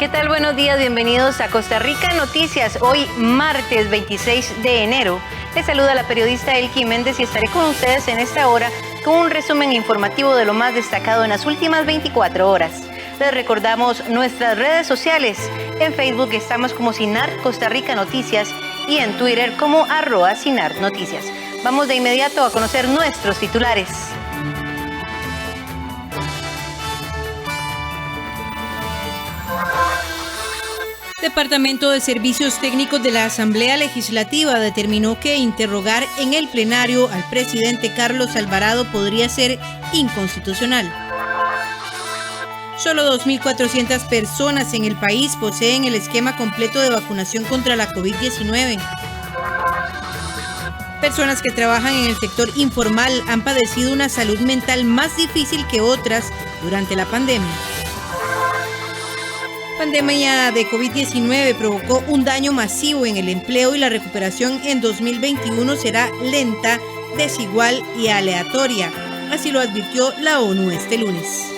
¿Qué tal? Buenos días, bienvenidos a Costa Rica Noticias. Hoy, martes 26 de enero, les saluda la periodista Elki Méndez y estaré con ustedes en esta hora con un resumen informativo de lo más destacado en las últimas 24 horas. Les recordamos nuestras redes sociales. En Facebook estamos como Sinar Costa Rica Noticias y en Twitter como @Sinar Noticias. Vamos de inmediato a conocer nuestros titulares. Departamento de Servicios Técnicos de la Asamblea Legislativa determinó que interrogar en el plenario al presidente Carlos Alvarado podría ser inconstitucional. Solo 2.400 personas en el país poseen el esquema completo de vacunación contra la COVID-19. Personas que trabajan en el sector informal han padecido una salud mental más difícil que otras durante la pandemia. La pandemia de COVID-19 provocó un daño masivo en el empleo y la recuperación en 2021 será lenta, desigual y aleatoria. Así lo advirtió la ONU este lunes.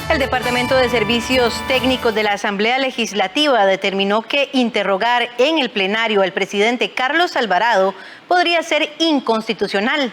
El Departamento de Servicios Técnicos de la Asamblea Legislativa determinó que interrogar en el plenario al presidente Carlos Alvarado podría ser inconstitucional.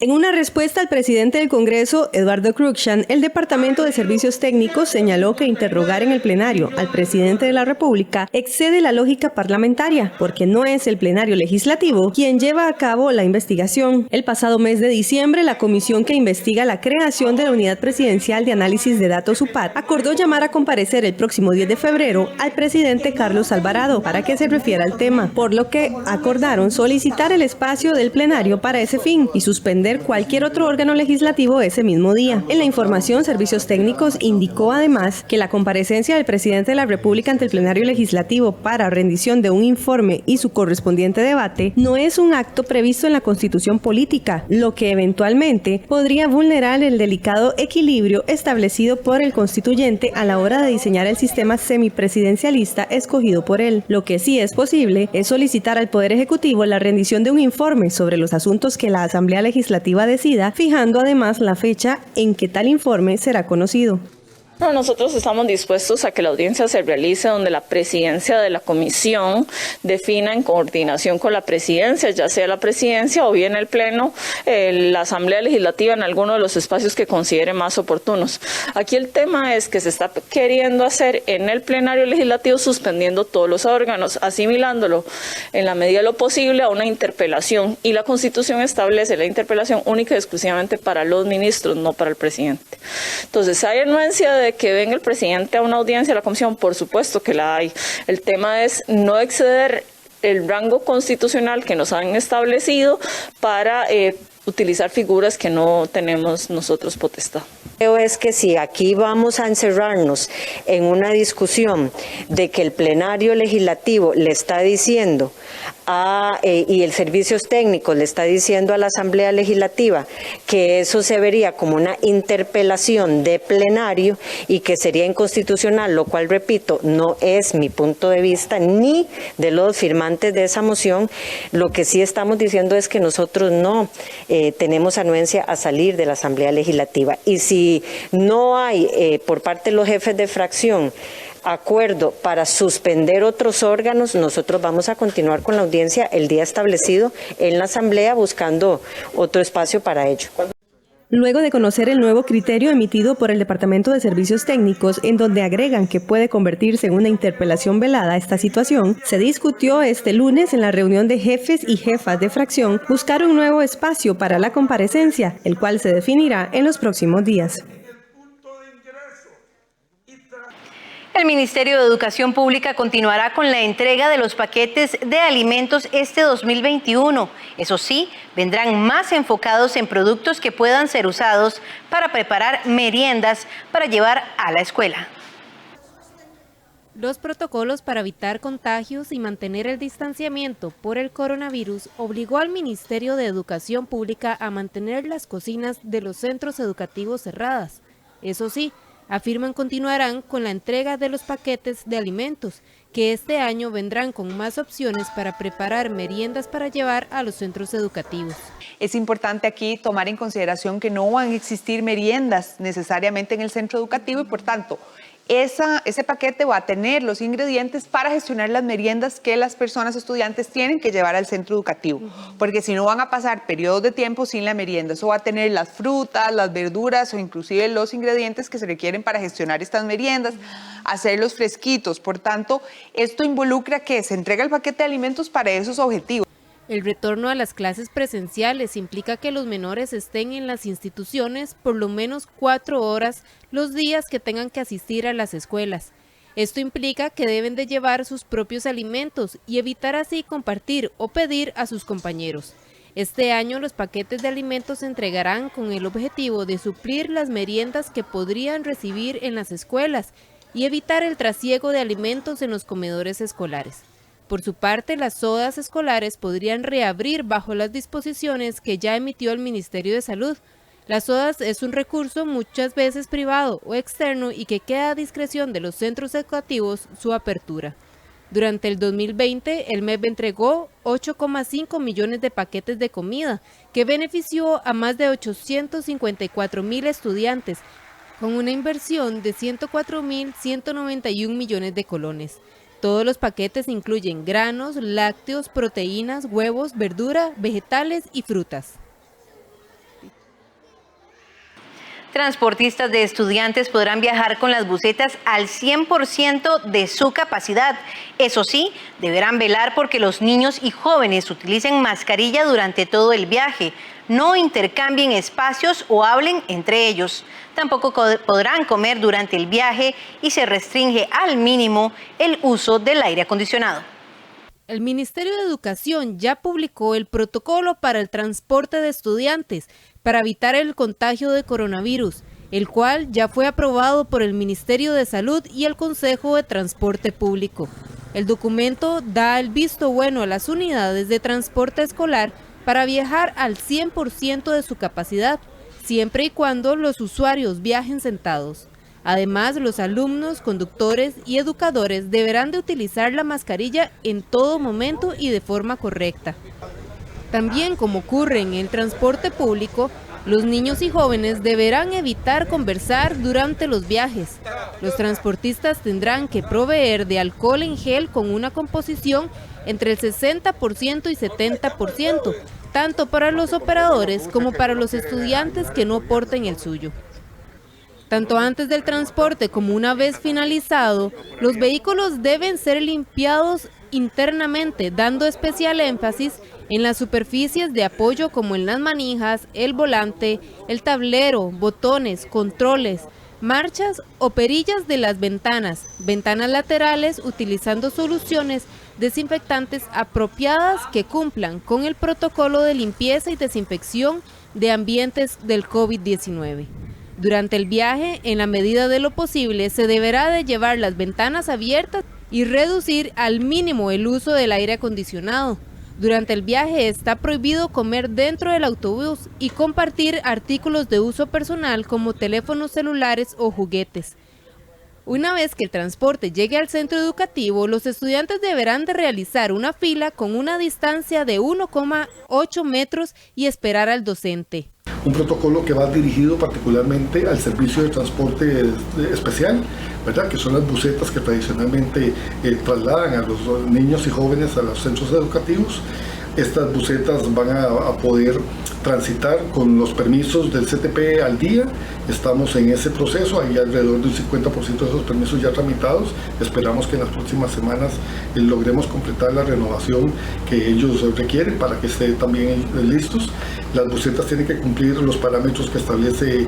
En una respuesta al presidente del Congreso, Eduardo Cruikshank, el Departamento de Servicios Técnicos señaló que interrogar en el plenario al presidente de la República excede la lógica parlamentaria, porque no es el plenario legislativo quien lleva a cabo la investigación. El pasado mes de diciembre, la comisión que investiga la creación de la Unidad Presidencial de Análisis de Datos UPAD acordó llamar a comparecer el próximo 10 de febrero al presidente Carlos Alvarado para que se refiera al tema, por lo que acordaron solicitar el espacio del plenario para ese fin y suspender cualquier otro órgano legislativo ese mismo día. En la información, Servicios Técnicos indicó además que la comparecencia del presidente de la República ante el plenario legislativo para rendición de un informe y su correspondiente debate no es un acto previsto en la Constitución política, lo que eventualmente podría vulnerar el delicado equilibrio establecido por el constituyente a la hora de diseñar el sistema semipresidencialista escogido por él. Lo que sí es posible es solicitar al Poder Ejecutivo la rendición de un informe sobre los asuntos que la Asamblea Legislativa decida, fijando además la fecha en que tal informe será conocido. Nosotros estamos dispuestos a que la audiencia se realice donde la presidencia de la comisión defina en coordinación con la presidencia, ya sea la presidencia o bien el pleno, la asamblea legislativa en alguno de los espacios que considere más oportunos. Aquí el tema es que se está queriendo hacer en el plenario legislativo suspendiendo todos los órganos, asimilándolo en la medida de lo posible a una interpelación, y la Constitución establece la interpelación única y exclusivamente para los ministros, no para el presidente. Entonces, hay anuencia de que venga el presidente a una audiencia de la comisión, por supuesto que la hay. El tema es no exceder el rango constitucional que nos han establecido para utilizar figuras que no tenemos nosotros potestad. Creo es que si aquí vamos a encerrarnos en una discusión de que el plenario legislativo le está diciendo y el servicios técnicos le está diciendo a la Asamblea Legislativa que eso se vería como una interpelación de plenario y que sería inconstitucional, lo cual, repito, no es mi punto de vista ni de los firmantes de esa moción. Lo que sí estamos diciendo es que nosotros no tenemos anuencia a salir de la Asamblea Legislativa, y si no hay por parte de los jefes de fracción acuerdo para suspender otros órganos, nosotros vamos a continuar con la audiencia el día establecido en la Asamblea buscando otro espacio para ello. Luego de conocer el nuevo criterio emitido por el Departamento de Servicios Técnicos, en donde agregan que puede convertirse en una interpelación velada esta situación, se discutió este lunes en la reunión de jefes y jefas de fracción buscar un nuevo espacio para la comparecencia, el cual se definirá en los próximos días. El Ministerio de Educación Pública continuará con la entrega de los paquetes de alimentos este 2021. Eso sí, vendrán más enfocados en productos que puedan ser usados para preparar meriendas para llevar a la escuela. Los protocolos para evitar contagios y mantener el distanciamiento por el coronavirus obligó al Ministerio de Educación Pública a mantener las cocinas de los centros educativos cerradas. Eso sí, Afirman continuarán con la entrega de los paquetes de alimentos, que este año vendrán con más opciones para preparar meriendas para llevar a los centros educativos. Es importante aquí tomar en consideración que no van a existir meriendas necesariamente en el centro educativo y por tanto ese paquete va a tener los ingredientes para gestionar las meriendas que las personas estudiantes tienen que llevar al centro educativo, porque si no van a pasar periodos de tiempo sin la merienda. Eso va a tener las frutas, las verduras o inclusive los ingredientes que se requieren para gestionar estas meriendas, hacerlos fresquitos. Por tanto, esto involucra que se entrega el paquete de alimentos para esos objetivos. El retorno a las clases presenciales implica que los menores estén en las instituciones por lo menos 4 horas los días que tengan que asistir a las escuelas. Esto implica que deben de llevar sus propios alimentos y evitar así compartir o pedir a sus compañeros. Este año los paquetes de alimentos se entregarán con el objetivo de suplir las meriendas que podrían recibir en las escuelas y evitar el trasiego de alimentos en los comedores escolares. Por su parte, las sodas escolares podrían reabrir bajo las disposiciones que ya emitió el Ministerio de Salud. Las sodas es un recurso muchas veces privado o externo y que queda a discreción de los centros educativos su apertura. Durante el 2020, el MEP entregó 8,5 millones de paquetes de comida, que benefició a más de 854,000 estudiantes, con una inversión de 104,191 millones de colones. Todos los paquetes incluyen granos, lácteos, proteínas, huevos, verdura, vegetales y frutas. Transportistas de estudiantes podrán viajar con las busetas al 100% de su capacidad. Eso sí, deberán velar porque los niños y jóvenes utilicen mascarilla durante todo el viaje, no intercambien espacios o hablen entre ellos. Tampoco podrán comer durante el viaje y se restringe al mínimo el uso del aire acondicionado. El Ministerio de Educación ya publicó el protocolo para el transporte de estudiantes para evitar el contagio de coronavirus, el cual ya fue aprobado por el Ministerio de Salud y el Consejo de Transporte Público. El documento da el visto bueno a las unidades de transporte escolar para viajar al 100% de su capacidad, siempre y cuando los usuarios viajen sentados. Además, los alumnos, conductores y educadores deberán de utilizar la mascarilla en todo momento y de forma correcta. También, como ocurre en el transporte público, los niños y jóvenes deberán evitar conversar durante los viajes. Los transportistas tendrán que proveer de alcohol en gel con una composición entre el 60% y 70%, tanto para los operadores como para los estudiantes que no porten el suyo. Tanto antes del transporte como una vez finalizado, los vehículos deben ser limpiados internamente, dando especial énfasis en las superficies de apoyo como en las manijas, el volante, el tablero, botones, controles, marchas o perillas de las ventanas laterales, utilizando soluciones desinfectantes apropiadas que cumplan con el protocolo de limpieza y desinfección de ambientes del COVID-19. Durante el viaje, en la medida de lo posible, se deberá de llevar las ventanas abiertas y reducir al mínimo el uso del aire acondicionado. Durante el viaje está prohibido comer dentro del autobús y compartir artículos de uso personal como teléfonos celulares o juguetes. Una vez que el transporte llegue al centro educativo, los estudiantes deberán de realizar una fila con una distancia de 1,8 metros y esperar al docente. Un protocolo que va dirigido particularmente al servicio de transporte especial, ¿verdad? Que son las busetas que tradicionalmente trasladan a los niños y jóvenes a los centros educativos. Estas busetas van a poder transitar con los permisos del CTP al día. Estamos en ese proceso, hay alrededor de un 50% de esos permisos ya tramitados. Esperamos que en las próximas semanas logremos completar la renovación que ellos requieren para que estén también listos. Las busetas tienen que cumplir los parámetros que establece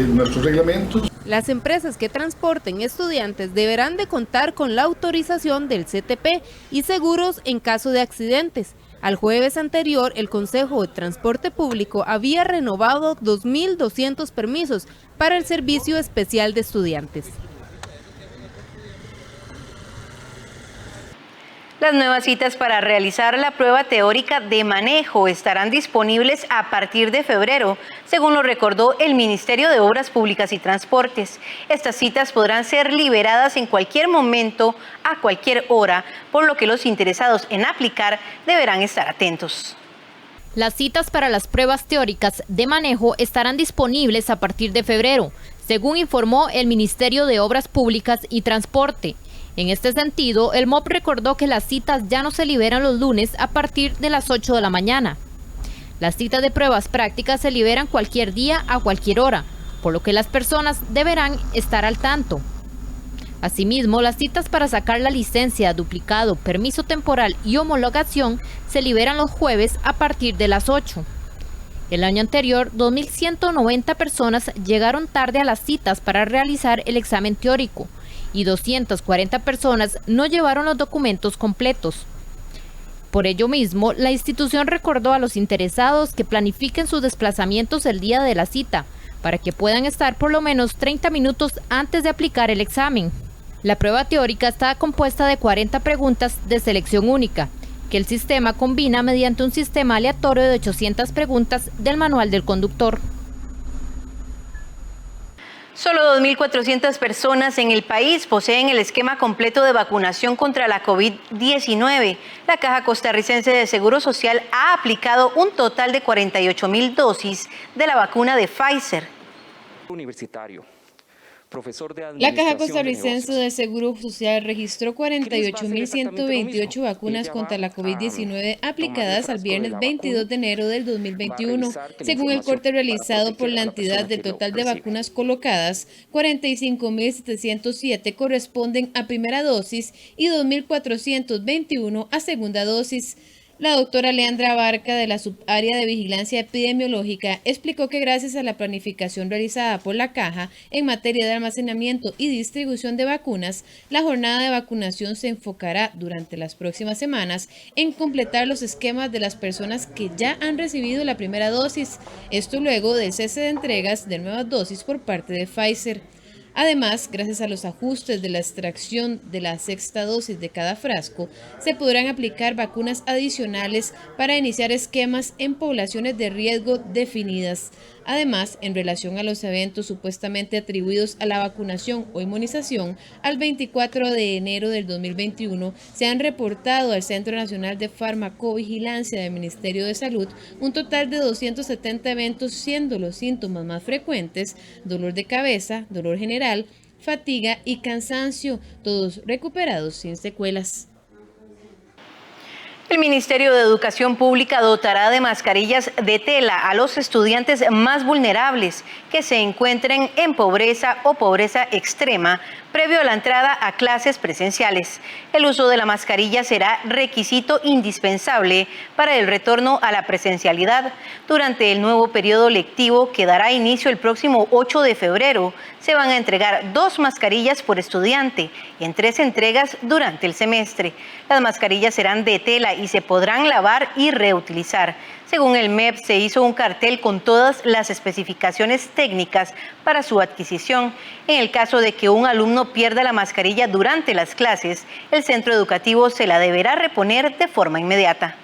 nuestros reglamentos. Las empresas que transporten estudiantes deberán de contar con la autorización del CTP y seguros en caso de accidentes. Al jueves anterior, el Consejo de Transporte Público había renovado 2.200 permisos para el Servicio Especial de Estudiantes. Las nuevas citas para realizar la prueba teórica de manejo estarán disponibles a partir de febrero, según lo recordó el Ministerio de Obras Públicas y Transportes. Estas citas podrán ser liberadas en cualquier momento, a cualquier hora, por lo que los interesados en aplicar deberán estar atentos. Las citas para las pruebas teóricas de manejo estarán disponibles a partir de febrero, según informó el Ministerio de Obras Públicas y Transporte. En este sentido, el MOP recordó que las citas ya no se liberan los lunes a partir de las 8 de la mañana. Las citas de pruebas prácticas se liberan cualquier día a cualquier hora, por lo que las personas deberán estar al tanto. Asimismo, las citas para sacar la licencia, duplicado, permiso temporal y homologación se liberan los jueves a partir de las 8. El año anterior, 2.190 personas llegaron tarde a las citas para realizar el examen teórico, y 240 personas no llevaron los documentos completos. Por ello mismo, la institución recordó a los interesados que planifiquen sus desplazamientos el día de la cita, para que puedan estar por lo menos 30 minutos antes de aplicar el examen. La prueba teórica está compuesta de 40 preguntas de selección única, que el sistema combina mediante un sistema aleatorio de 800 preguntas del manual del conductor. Solo 2.400 personas en el país poseen el esquema completo de vacunación contra la COVID-19. La Caja Costarricense de Seguro Social ha aplicado un total de 48.000 dosis de la vacuna de Pfizer. Universitario. La Caja Costarricense de Seguro Social registró 48.128 vacunas contra la COVID-19 aplicadas al viernes 22 de enero del 2021. Según el corte realizado por la entidad, del total de vacunas colocadas, 45.707 corresponden a primera dosis y 2.421 a segunda dosis. La doctora Leandra Barca, de la Subárea de Vigilancia Epidemiológica, explicó que gracias a la planificación realizada por la Caja en materia de almacenamiento y distribución de vacunas, la jornada de vacunación se enfocará durante las próximas semanas en completar los esquemas de las personas que ya han recibido la primera dosis, esto luego del cese de entregas de nuevas dosis por parte de Pfizer. Además, gracias a los ajustes de la extracción de la sexta dosis de cada frasco, se podrán aplicar vacunas adicionales para iniciar esquemas en poblaciones de riesgo definidas. Además, en relación a los eventos supuestamente atribuidos a la vacunación o inmunización, al 24 de enero del 2021 se han reportado al Centro Nacional de Farmacovigilancia del Ministerio de Salud un total de 270 eventos, siendo los síntomas más frecuentes dolor de cabeza, dolor general, fatiga y cansancio, todos recuperados sin secuelas. El Ministerio de Educación Pública dotará de mascarillas de tela a los estudiantes más vulnerables que se encuentren en pobreza o pobreza extrema previo a la entrada a clases presenciales. El uso de la mascarilla será requisito indispensable para el retorno a la presencialidad. Durante el nuevo periodo lectivo que dará inicio el próximo 8 de febrero, se van a entregar 2 mascarillas por estudiante en 3 entregas durante el semestre. Las mascarillas serán de tela y se podrán lavar y reutilizar. Según el MEP, se hizo un cartel con todas las especificaciones técnicas para su adquisición. En el caso de que un alumno pierda la mascarilla durante las clases, el centro educativo se la deberá reponer de forma inmediata.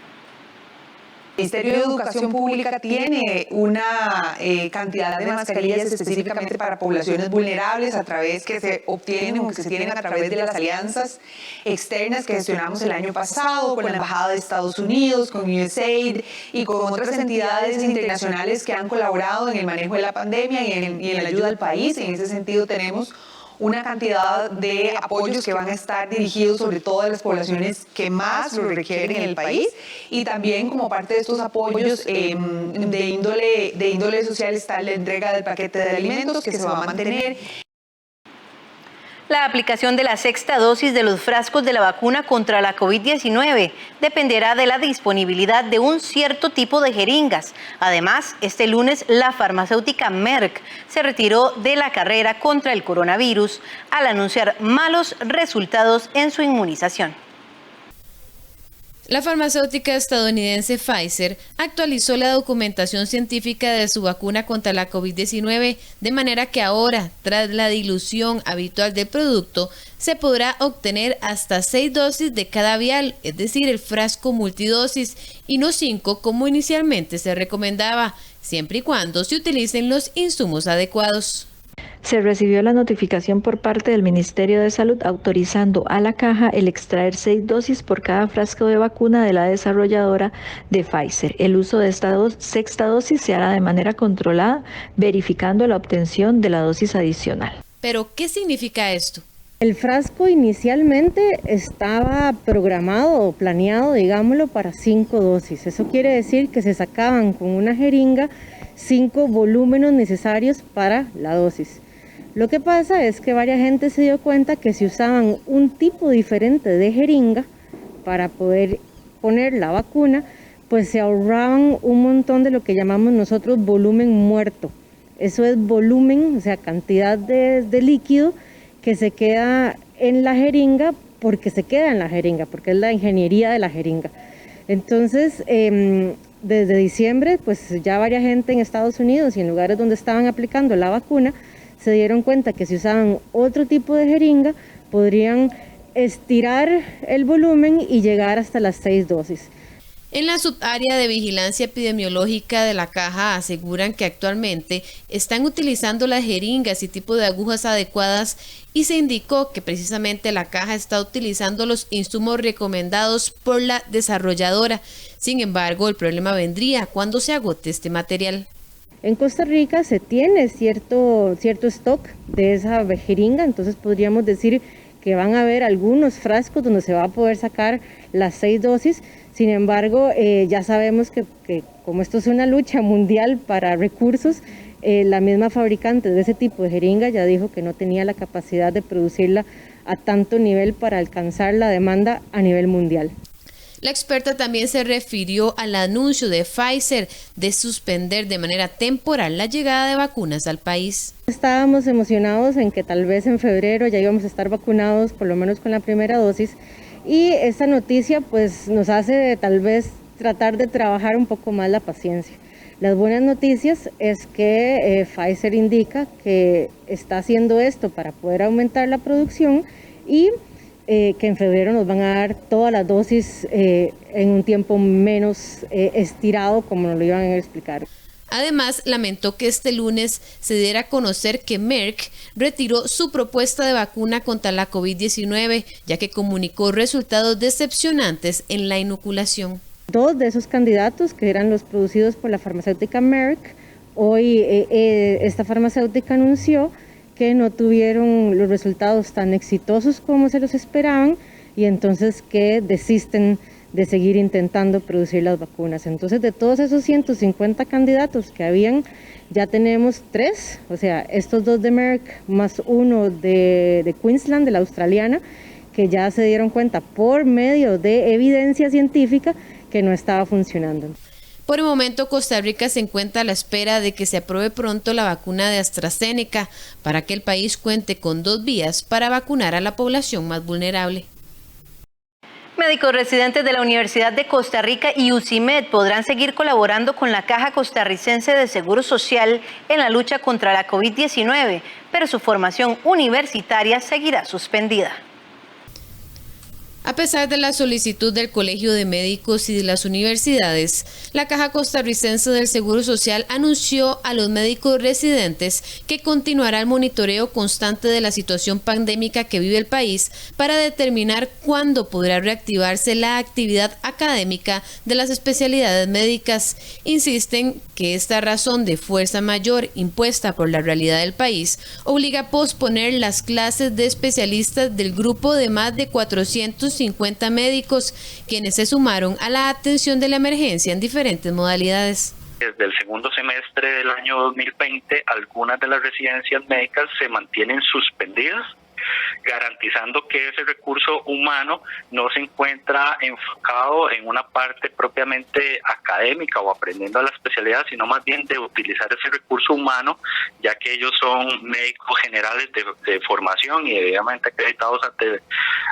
El Ministerio de Educación Pública tiene una cantidad de mascarillas específicamente para poblaciones vulnerables a través que se obtienen o que se tienen a través de las alianzas externas que gestionamos el año pasado con la Embajada de Estados Unidos, con USAID y con otras entidades internacionales que han colaborado en el manejo de la pandemia y en la ayuda al país. En ese sentido tenemos una cantidad de apoyos que van a estar dirigidos sobre todo a las poblaciones que más lo requieren en el país, y también como parte de estos apoyos de índole social está la entrega del paquete de alimentos que se va a mantener. La aplicación de la sexta dosis de los frascos de la vacuna contra la COVID-19 dependerá de la disponibilidad de un cierto tipo de jeringas. Además, este lunes la farmacéutica Merck se retiró de la carrera contra el coronavirus al anunciar malos resultados en su inmunización. La farmacéutica estadounidense Pfizer actualizó la documentación científica de su vacuna contra la COVID-19, de manera que ahora, tras la dilución habitual del producto, se podrá obtener hasta 6 dosis de cada vial, es decir, el frasco multidosis, y no 5 como inicialmente se recomendaba, siempre y cuando se utilicen los insumos adecuados. Se recibió la notificación por parte del Ministerio de Salud autorizando a la caja el extraer 6 dosis por cada frasco de vacuna de la desarrolladora de Pfizer. El uso de esta sexta dosis se hará de manera controlada, verificando la obtención de la dosis adicional. ¿Pero qué significa esto? El frasco inicialmente estaba programado o planeado, digámoslo, para 5 dosis. Eso quiere decir que se sacaban con una jeringa 5 volúmenes necesarios para la dosis. Lo que pasa es que varias gente se dio cuenta que si usaban un tipo diferente de jeringa para poder poner la vacuna, pues se ahorraban un montón de lo que llamamos nosotros volumen muerto. Eso es volumen, o sea, cantidad de líquido que se queda en la jeringa porque se queda en la jeringa, porque es la ingeniería de la jeringa. Entonces, desde diciembre, pues ya varias gente en Estados Unidos y en lugares donde estaban aplicando la vacuna, se dieron cuenta que si usaban otro tipo de jeringa, podrían estirar el volumen y llegar hasta las 6 dosis. En la subárea de vigilancia epidemiológica de la caja aseguran que actualmente están utilizando las jeringas y tipo de agujas adecuadas y se indicó que precisamente la caja está utilizando los insumos recomendados por la desarrolladora. Sin embargo, el problema vendría cuando se agote este material. En Costa Rica se tiene cierto stock de esa jeringa, entonces podríamos decir que van a haber algunos frascos donde se va a poder sacar las 6 dosis. Sin embargo, ya sabemos que como esto es una lucha mundial para recursos, la misma fabricante de ese tipo de jeringa ya dijo que no tenía la capacidad de producirla a tanto nivel para alcanzar la demanda a nivel mundial. La experta también se refirió al anuncio de Pfizer de suspender de manera temporal la llegada de vacunas al país. Estábamos emocionados en que tal vez en febrero ya íbamos a estar vacunados, por lo menos con la primera dosis, y esta noticia pues nos hace tal vez tratar de trabajar un poco más la paciencia. Las buenas noticias es que Pfizer indica que está haciendo esto para poder aumentar la producción y que en febrero nos van a dar todas las dosis en un tiempo menos estirado como nos lo iban a explicar. Además, lamentó que este lunes se diera a conocer que Merck retiró su propuesta de vacuna contra la COVID-19, ya que comunicó resultados decepcionantes en la inoculación. 2 de esos candidatos, que eran los producidos por la farmacéutica Merck, hoy esta farmacéutica anunció que no tuvieron los resultados tan exitosos como se los esperaban y entonces que desisten de seguir intentando producir las vacunas. Entonces, de todos esos 150 candidatos que habían, ya tenemos 3, o sea, estos 2 de Merck más 1 de Queensland, de la australiana, que ya se dieron cuenta por medio de evidencia científica que no estaba funcionando. Por el momento, Costa Rica se encuentra a la espera de que se apruebe pronto la vacuna de AstraZeneca para que el país cuente con 2 vías para vacunar a la población más vulnerable. Médicos residentes de la Universidad de Costa Rica y UCIMED podrán seguir colaborando con la Caja Costarricense de Seguro Social en la lucha contra la COVID-19, pero su formación universitaria seguirá suspendida. A pesar de la solicitud del Colegio de Médicos y de las universidades, la Caja Costarricense del Seguro Social anunció a los médicos residentes que continuará el monitoreo constante de la situación pandémica que vive el país para determinar cuándo podrá reactivarse la actividad académica de las especialidades médicas. Insisten que esta razón de fuerza mayor impuesta por la realidad del país obliga a posponer las clases de especialistas del grupo de más de 450 médicos, quienes se sumaron a la atención de la emergencia en diferentes modalidades. Desde el segundo semestre del año 2020, algunas de las residencias médicas se mantienen suspendidas garantizando que ese recurso humano no se encuentra enfocado en una parte propiamente académica o aprendiendo a la especialidad, sino más bien de utilizar ese recurso humano, ya que ellos son médicos generales de formación y debidamente acreditados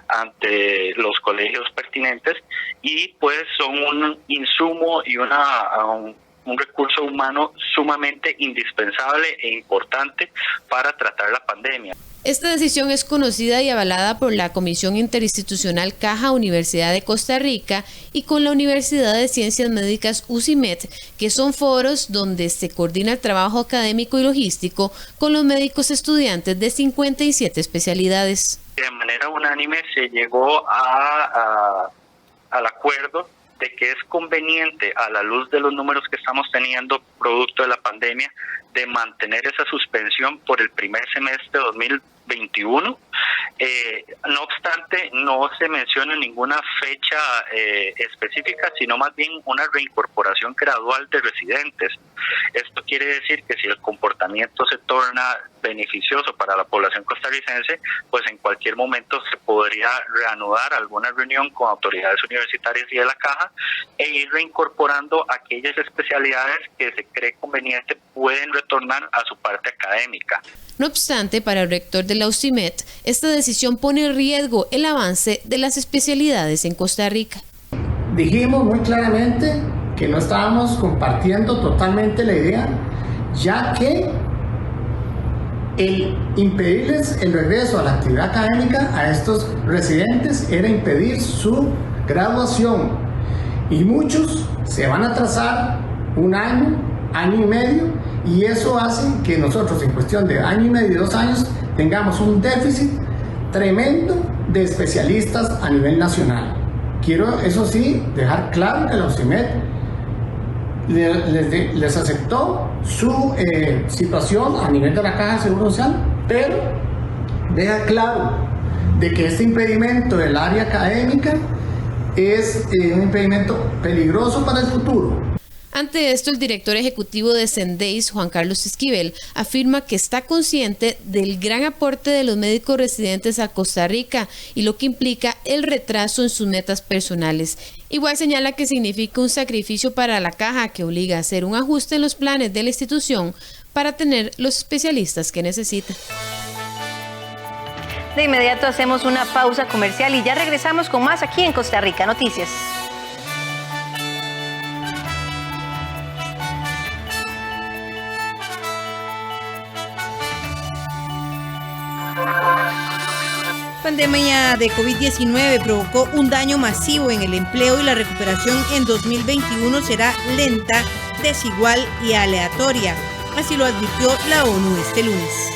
ante los colegios pertinentes, y pues son un insumo y un recurso humano sumamente indispensable e importante para tratar la pandemia. Esta decisión es conocida y avalada por la Comisión Interinstitucional Caja Universidad de Costa Rica y con la Universidad de Ciencias Médicas UCIMED, que son foros donde se coordina el trabajo académico y logístico con los médicos estudiantes de 57 especialidades. De manera unánime se llegó al acuerdo de que es conveniente, a la luz de los números que estamos teniendo producto de la pandemia, de mantener esa suspensión por el primer semestre de 2021. No obstante, no se menciona ninguna fecha específica, sino más bien una reincorporación gradual de residentes. Esto quiere decir que si el comportamiento se torna beneficioso para la población costarricense, pues en cualquier momento se podría reanudar alguna reunión con autoridades universitarias y de la Caja e ir reincorporando aquellas especialidades que se cree conveniente pueden retornar a su parte académica. No obstante, para el rector de la UCIMED, esta decisión pone en riesgo el avance de las especialidades en Costa Rica. Dijimos muy claramente que no estábamos compartiendo totalmente la idea, ya que el impedirles el regreso a la actividad académica a estos residentes era impedir su graduación, y muchos se van a atrasar un año, año y medio, y eso hace que nosotros en cuestión de año y medio, 2 años, tengamos un déficit tremendo de especialistas a nivel nacional. Quiero, eso sí, dejar claro que la UCIMED les aceptó su situación a nivel de la Caja de Seguro Social, pero deja claro de que este impedimento del área académica es un impedimento peligroso para el futuro. Ante esto, el director ejecutivo de Sendeis, Juan Carlos Esquivel, afirma que está consciente del gran aporte de los médicos residentes a Costa Rica y lo que implica el retraso en sus metas personales. Igual señala que significa un sacrificio para la Caja que obliga a hacer un ajuste en los planes de la institución para tener los especialistas que necesita. De inmediato hacemos una pausa comercial y ya regresamos con más aquí en Costa Rica Noticias. La pandemia de COVID-19 provocó un daño masivo en el empleo y la recuperación en 2021 será lenta, desigual y aleatoria. Así lo advirtió la ONU este lunes.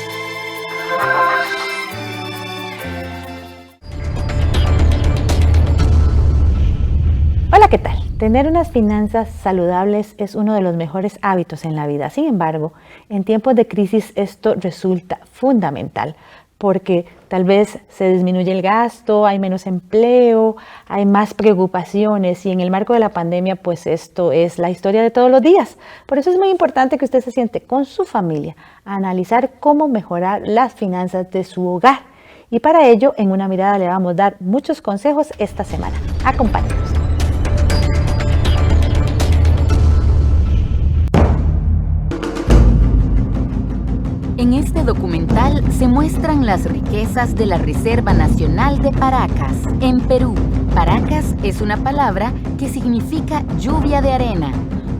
Hola, ¿qué tal? Tener unas finanzas saludables es uno de los mejores hábitos en la vida. Sin embargo, en tiempos de crisis esto resulta fundamental, porque tal vez se disminuye el gasto, hay menos empleo, hay más preocupaciones, y en el marco de la pandemia pues esto es la historia de todos los días. Por eso es muy importante que usted se siente con su familia a analizar cómo mejorar las finanzas de su hogar, y para ello en Una Mirada le vamos a dar muchos consejos esta semana. Acompáñenos. En este documental se muestran las riquezas de la Reserva Nacional de Paracas, en Perú. Paracas es una palabra que significa lluvia de arena,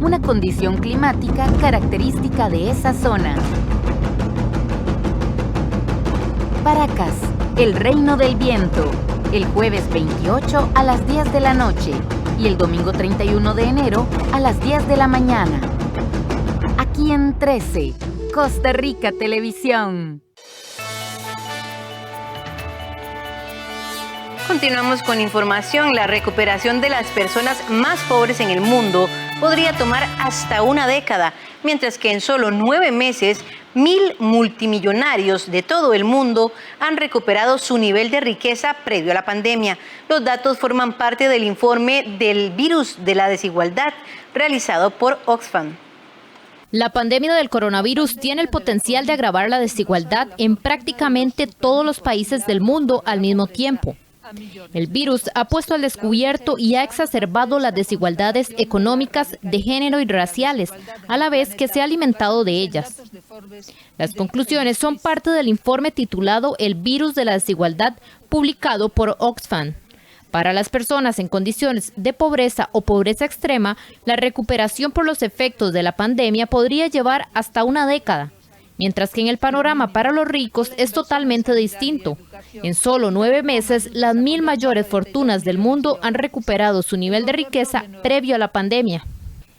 una condición climática característica de esa zona. Paracas, el reino del viento, el jueves 28 a las 10 de la noche y el domingo 31 de enero a las 10 de la mañana. Aquí en 13. Costa Rica Televisión. Continuamos con información. La recuperación de las personas más pobres en el mundo podría tomar hasta una década, mientras que en solo 9 meses, 1.000 multimillonarios de todo el mundo han recuperado su nivel de riqueza previo a la pandemia. Los datos forman parte del informe del virus de la desigualdad realizado por Oxfam. La pandemia del coronavirus tiene el potencial de agravar la desigualdad en prácticamente todos los países del mundo al mismo tiempo. El virus ha puesto al descubierto y ha exacerbado las desigualdades económicas, de género y raciales, a la vez que se ha alimentado de ellas. Las conclusiones son parte del informe titulado El virus de la desigualdad, publicado por Oxfam. Para las personas en condiciones de pobreza o pobreza extrema, la recuperación por los efectos de la pandemia podría llevar hasta una década, mientras que en el panorama para los ricos es totalmente distinto. En solo 9 meses, las 1000 mayores fortunas del mundo han recuperado su nivel de riqueza previo a la pandemia.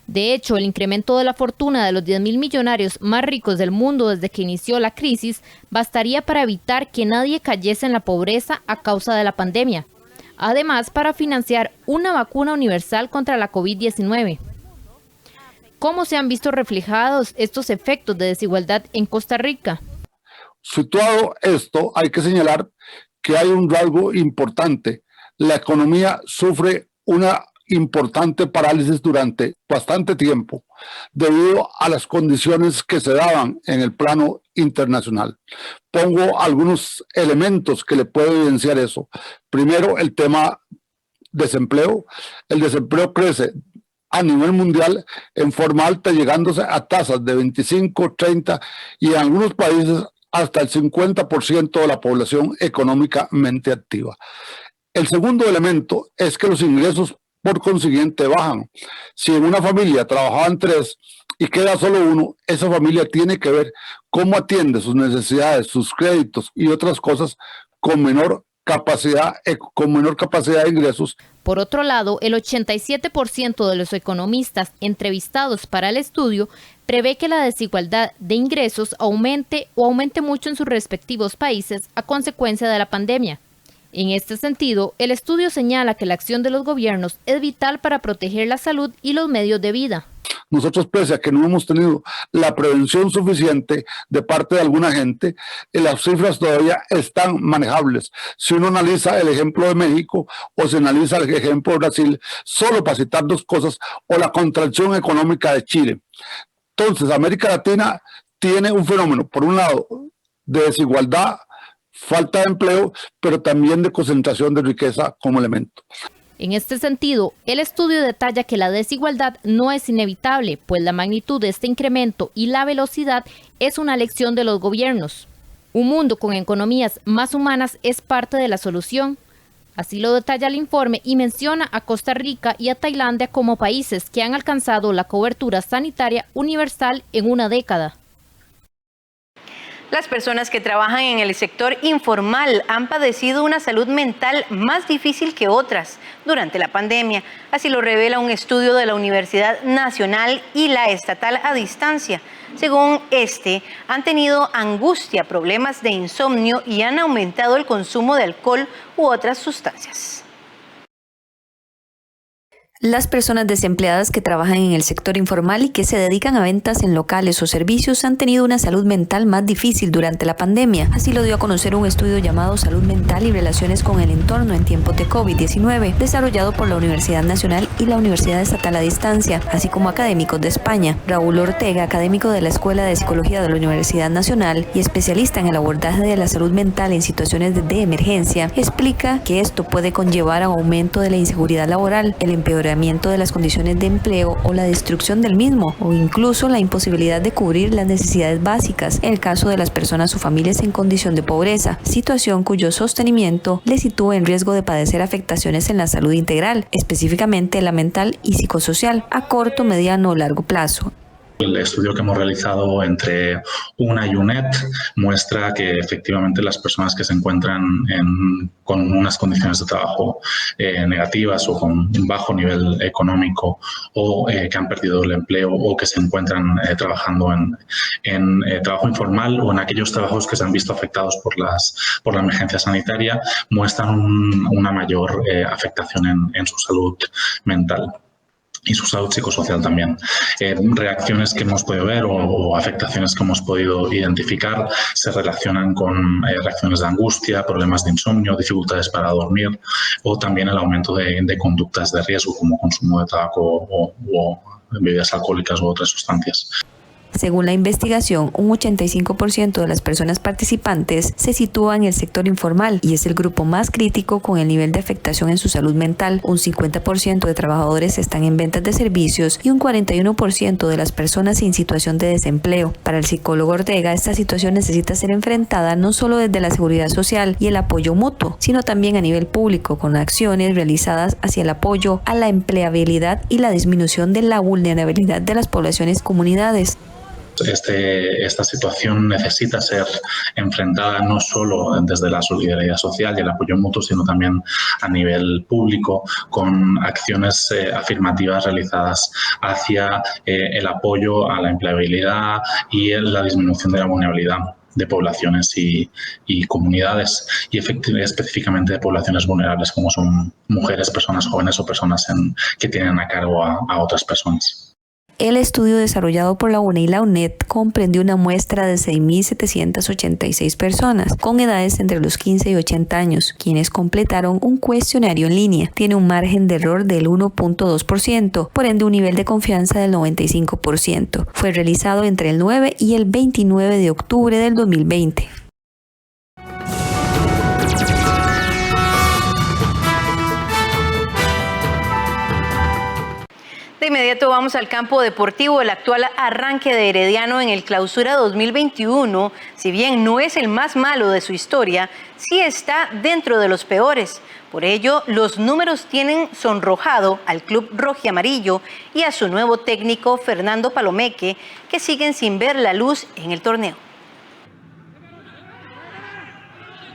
De hecho, el incremento de la fortuna de los 10.000 millonarios más ricos del mundo desde que inició la crisis bastaría para evitar que nadie cayese en la pobreza a causa de la pandemia. Además, para financiar una vacuna universal contra la COVID-19. ¿Cómo se han visto reflejados estos efectos de desigualdad en Costa Rica? Situado esto, hay que señalar que hay un rasgo importante. La economía sufre una importante parálisis durante bastante tiempo debido a las condiciones que se daban en el plano internacional. Pongo algunos elementos que le pueden evidenciar eso. Primero, el tema desempleo. El desempleo crece a nivel mundial en forma alta, llegándose a tasas de 25, 30 y en algunos países hasta el 50% de la población económicamente activa. El segundo elemento es que los ingresos por consiguiente bajan. Si en una familia trabajaban 3 y queda solo uno, esa familia tiene que ver cómo atiende sus necesidades, sus créditos y otras cosas con menor capacidad de ingresos. Por otro lado, el 87% de los economistas entrevistados para el estudio prevé que la desigualdad de ingresos aumente mucho en sus respectivos países a consecuencia de la pandemia. En este sentido, el estudio señala que la acción de los gobiernos es vital para proteger la salud y los medios de vida. Nosotros, pese a que no hemos tenido la prevención suficiente de parte de alguna gente, las cifras todavía están manejables. Si uno analiza el ejemplo de México o se analiza el ejemplo de Brasil, solo para citar 2 cosas, o la contracción económica de Chile. Entonces, América Latina tiene un fenómeno, por un lado, de desigualdad, falta de empleo, pero también de concentración de riqueza como elemento. En este sentido, el estudio detalla que la desigualdad no es inevitable, pues la magnitud de este incremento y la velocidad es una lección de los gobiernos. Un mundo con economías más humanas es parte de la solución. Así lo detalla el informe y menciona a Costa Rica y a Tailandia como países que han alcanzado la cobertura sanitaria universal en una década. Las personas que trabajan en el sector informal han padecido una salud mental más difícil que otras durante la pandemia. Así lo revela un estudio de la Universidad Nacional y la Estatal a Distancia. Según han tenido angustia, problemas de insomnio y han aumentado el consumo de alcohol u otras sustancias. Las personas desempleadas que trabajan en el sector informal y que se dedican a ventas en locales o servicios han tenido una salud mental más difícil durante la pandemia. Así lo dio a conocer un estudio llamado Salud Mental y Relaciones con el Entorno en tiempos de COVID-19, desarrollado por la Universidad Nacional y la Universidad Estatal a Distancia, así como académicos de España. Raúl Ortega, académico de la Escuela de Psicología de la Universidad Nacional y especialista en el abordaje de la salud mental en situaciones de emergencia, explica que esto puede conllevar a un aumento de la inseguridad laboral, el empeoramiento de las condiciones de empleo o la destrucción del mismo, o incluso la imposibilidad de cubrir las necesidades básicas en el caso de las personas o familias en condición de pobreza, situación cuyo sostenimiento le sitúa en riesgo de padecer afectaciones en la salud integral, específicamente la mental y psicosocial, a corto, mediano o largo plazo. El estudio que hemos realizado entre UNA y UNED muestra que efectivamente las personas que se encuentran con unas condiciones de trabajo negativas o con un bajo nivel económico o que han perdido el empleo o que se encuentran trabajando en trabajo informal o en aquellos trabajos que se han visto afectados por la emergencia sanitaria muestran una mayor afectación en su salud mental y su salud psicosocial también. Reacciones que hemos podido ver o afectaciones que hemos podido identificar se relacionan con reacciones de angustia, problemas de insomnio, dificultades para dormir o también el aumento de conductas de riesgo como consumo de tabaco o bebidas alcohólicas u otras sustancias. Según la investigación, un 85% de las personas participantes se sitúa en el sector informal y es el grupo más crítico con el nivel de afectación en su salud mental. Un 50% de trabajadores están en ventas de servicios y un 41% de las personas en situación de desempleo. Para el psicólogo Ortega, esta situación necesita ser enfrentada no solo desde la seguridad social y el apoyo mutuo, sino también a nivel público, con acciones realizadas hacia el apoyo a la empleabilidad y la disminución de la vulnerabilidad de las poblaciones y comunidades. Esta situación necesita ser enfrentada no solo desde la solidaridad social y el apoyo mutuo, sino también a nivel público, con acciones afirmativas realizadas hacia el apoyo a la empleabilidad y la disminución de la vulnerabilidad de poblaciones y comunidades, y específicamente de poblaciones vulnerables como son mujeres, personas jóvenes o personas que tienen a cargo a otras personas. El estudio desarrollado por la UNE y la UNED comprendió una muestra de 6.786 personas con edades entre los 15 y 80 años, quienes completaron un cuestionario en línea. Tiene un margen de error del 1.2%, por ende un nivel de confianza del 95%. Fue realizado entre el 9 y el 29 de octubre del 2020. De inmediato vamos al campo deportivo. El actual arranque de Herediano en el Clausura 2021, si bien no es el más malo de su historia, sí está dentro de los peores. Por ello, los números tienen sonrojado al club rojiamarillo y a su nuevo técnico Fernando Palomeque, que siguen sin ver la luz en el torneo.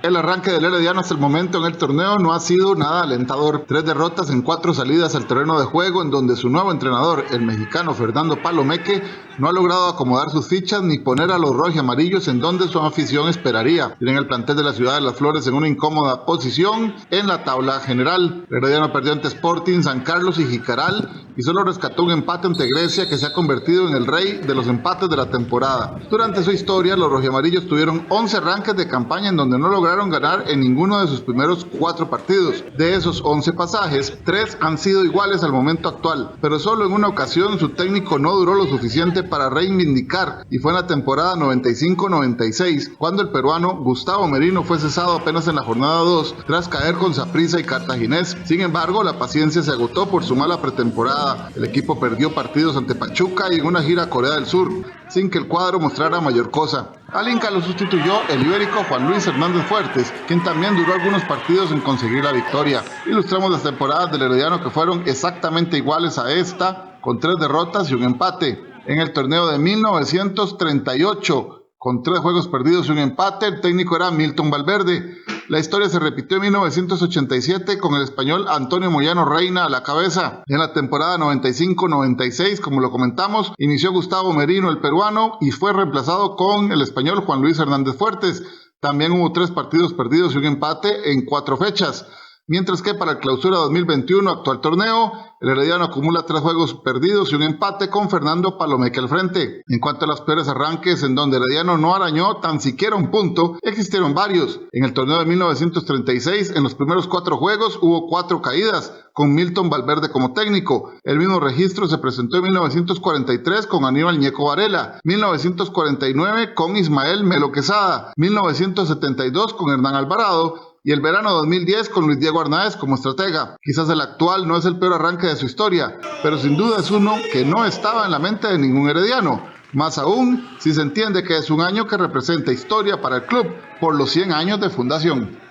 El arranque del Herediano hasta el momento en el torneo no ha sido nada alentador. 3 derrotas en 4 salidas al terreno de juego, en donde su nuevo entrenador, el mexicano Fernando Palomeque, no ha logrado acomodar sus fichas ni poner a los rojiamarillos en donde su afición esperaría. Tienen el plantel de la Ciudad de las Flores en una incómoda posición en la tabla general. El Herediano perdió ante Sporting, San Carlos y Jicaral y solo rescató un empate ante Grecia, que se ha convertido en el rey de los empates de la temporada. Durante su historia, los rojiamarillos tuvieron 11 arranques de campaña en donde no lograron ganar en ninguno de sus primeros 4 partidos. De esos 11 pasajes, 3 han sido iguales al momento actual, pero solo en una ocasión su técnico no duró lo suficiente para reivindicar, y fue en la temporada 95-96, cuando el peruano Gustavo Merino fue cesado apenas en la jornada 2 tras caer con Saprissa y Cartaginés. Sin embargo, la paciencia se agotó por su mala pretemporada. El equipo perdió partidos ante Pachuca y en una gira a Corea del Sur, sin que el cuadro mostrara mayor cosa. Al Inca lo sustituyó el ibérico Juan Luis Hernández Fuertes, quien también duró algunos partidos en conseguir la victoria. Ilustramos las temporadas del Herediano, que fueron exactamente iguales a esta, con 3 derrotas y un empate. En el torneo de 1938, con 3 juegos perdidos y un empate, el técnico era Milton Valverde. La historia se repitió en 1987 con el español Antonio Moyano Reina a la cabeza. En la temporada 95-96, como lo comentamos, inició Gustavo Merino, el peruano, y fue reemplazado con el español Juan Luis Hernández Fuertes. También hubo 3 partidos perdidos y un empate en 4 fechas. Mientras que para el Clausura 2021, actual torneo, el Herediano acumula 3 juegos perdidos y un empate con Fernando Palomeque al frente. En cuanto a los peores arranques en donde Herediano no arañó tan siquiera un punto, existieron varios. En el torneo de 1936, en los primeros 4 juegos hubo 4 caídas, con Milton Valverde como técnico. El mismo registro se presentó en 1943 con Aníbal Ñeco Varela, 1949 con Ismael Melo Quesada, 1972 con Hernán Alvarado, y el verano 2010 con Luis Diego Arnaez como estratega. Quizás el actual no es el peor arranque de su historia, pero sin duda es uno que no estaba en la mente de ningún herediano. Más aún, si se entiende que es un año que representa historia para el club por los 100 años de fundación.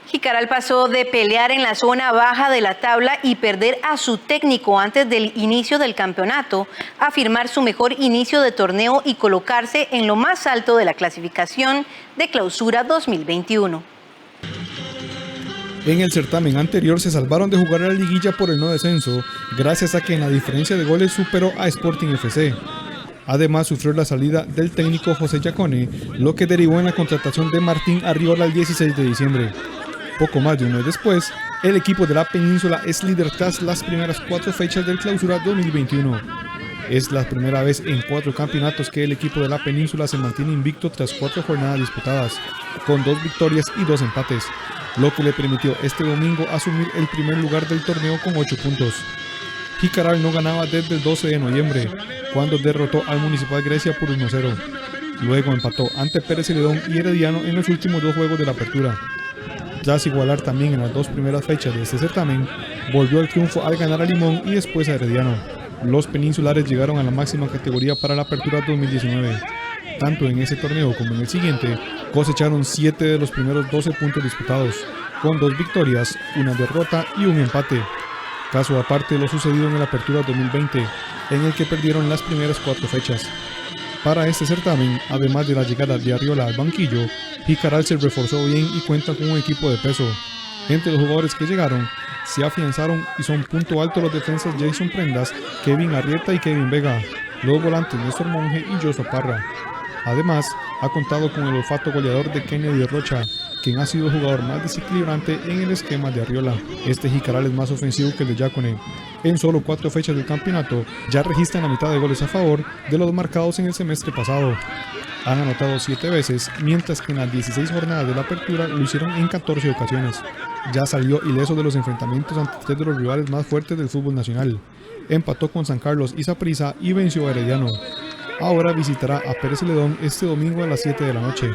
Jicaral pasó de pelear en la zona baja de la tabla y perder a su técnico antes del inicio del campeonato a firmar su mejor inicio de torneo y colocarse en lo más alto de la clasificación de Clausura 2021. En el certamen anterior se salvaron de jugar a la liguilla por el no descenso, gracias a que en la diferencia de goles superó a Sporting FC. Además, sufrió la salida del técnico José Yacone, lo que derivó en la contratación de Martín Arriola el 16 de diciembre. Poco más de un mes después, el equipo de la Península es líder tras las primeras 4 fechas del Clausura 2021. Es la primera vez en 4 campeonatos que el equipo de la Península se mantiene invicto tras 4 jornadas disputadas, con 2 victorias y 2 empates, lo que le permitió este domingo asumir el primer lugar del torneo con 8 puntos. Jicaral no ganaba desde el 12 de noviembre. cuando derrotó al Municipal Grecia por 1-0. Luego empató ante Pérez Celedón y Herediano en los últimos 2 juegos de la apertura. Tras igualar también en las 2 primeras fechas de este certamen, volvió al triunfo al ganar a Limón y después a Herediano. Los peninsulares llegaron a la máxima categoría para la apertura 2019. Tanto en ese torneo como en el siguiente, cosecharon 7 de los primeros 12 puntos disputados, con 2 victorias, 1 derrota y 1 empate. Caso aparte de lo sucedido en la apertura 2020, en el que perdieron las primeras 4 fechas. Para este certamen, además de la llegada de Arriola al banquillo, Jicaral se reforzó bien y cuenta con un equipo de peso. Entre los jugadores que llegaron, se afianzaron y son punto alto los defensas Jason Prendas, Kevin Arrieta y Kevin Vega, los volantes Néstor Monge y Joshua Parra. Además, ha contado con el olfato goleador de Kennedy Rocha, quien ha sido el jugador más desequilibrante en el esquema de Arriola. Este Jicaral es más ofensivo que el de Yacone. En solo 4 fechas del campeonato, ya registran la mitad de goles a favor de los marcados en el semestre pasado. Han anotado 7 veces, mientras que en las 16 jornadas de la apertura lo hicieron en 14 ocasiones. Ya salió ileso de los enfrentamientos ante 3 de los rivales más fuertes del fútbol nacional. Empató con San Carlos y Saprissa y venció a Herediano. Ahora visitará a Pérez Celedón este domingo a las 7 de la noche.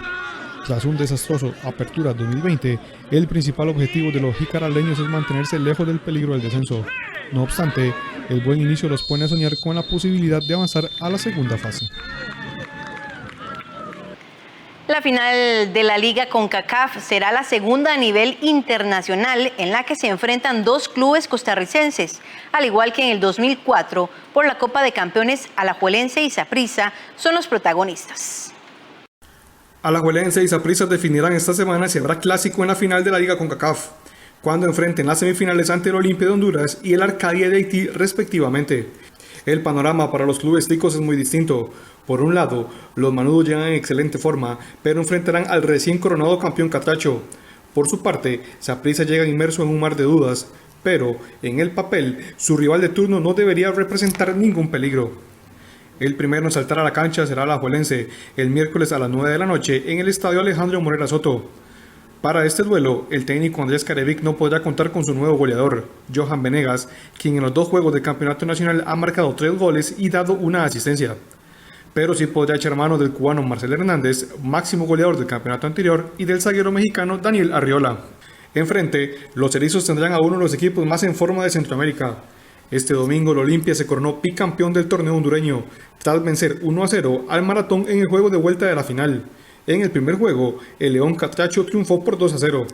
Tras un desastroso Apertura 2020, el principal objetivo de los jicaraleños es mantenerse lejos del peligro del descenso. No obstante, el buen inicio los pone a soñar con la posibilidad de avanzar a la segunda fase. La final de la Liga CONCACAF será la segunda a nivel internacional en la que se enfrentan 2 clubes costarricenses, al igual que en el 2004 por la Copa de Campeones. Alajuelense y Saprissa son los protagonistas. Alajuelense y Saprissa definirán esta semana si habrá clásico en la final de la Liga CONCACAF, cuando enfrenten las semifinales ante el Olimpia de Honduras y el Arcadia de Haití respectivamente. El panorama para los clubes ticos es muy distinto. Por un lado, los manudos llegan en excelente forma, pero enfrentarán al recién coronado campeón Catracho. Por su parte, Saprissa llega inmerso en un mar de dudas, pero en el papel, su rival de turno no debería representar ningún peligro. El primero en saltar a la cancha será Alajuelense, el miércoles a las 9 de la noche en el estadio Alejandro Morera Soto. Para este duelo, el técnico Andrés Carevic no podrá contar con su nuevo goleador, Johan Venegas, quien en los 2 juegos del campeonato nacional ha marcado 3 goles y dado una asistencia. Pero sí podrá echar mano del cubano Marcel Hernández, máximo goleador del campeonato anterior, y del zaguero mexicano Daniel Arriola. Enfrente, los erizos tendrán a uno de los equipos más en forma de Centroamérica. Este domingo el Olimpia se coronó bicampeón del torneo hondureño, tras vencer 1-0 al Maratón en el juego de vuelta de la final. En el primer juego, el León Catracho triunfó por 2-0.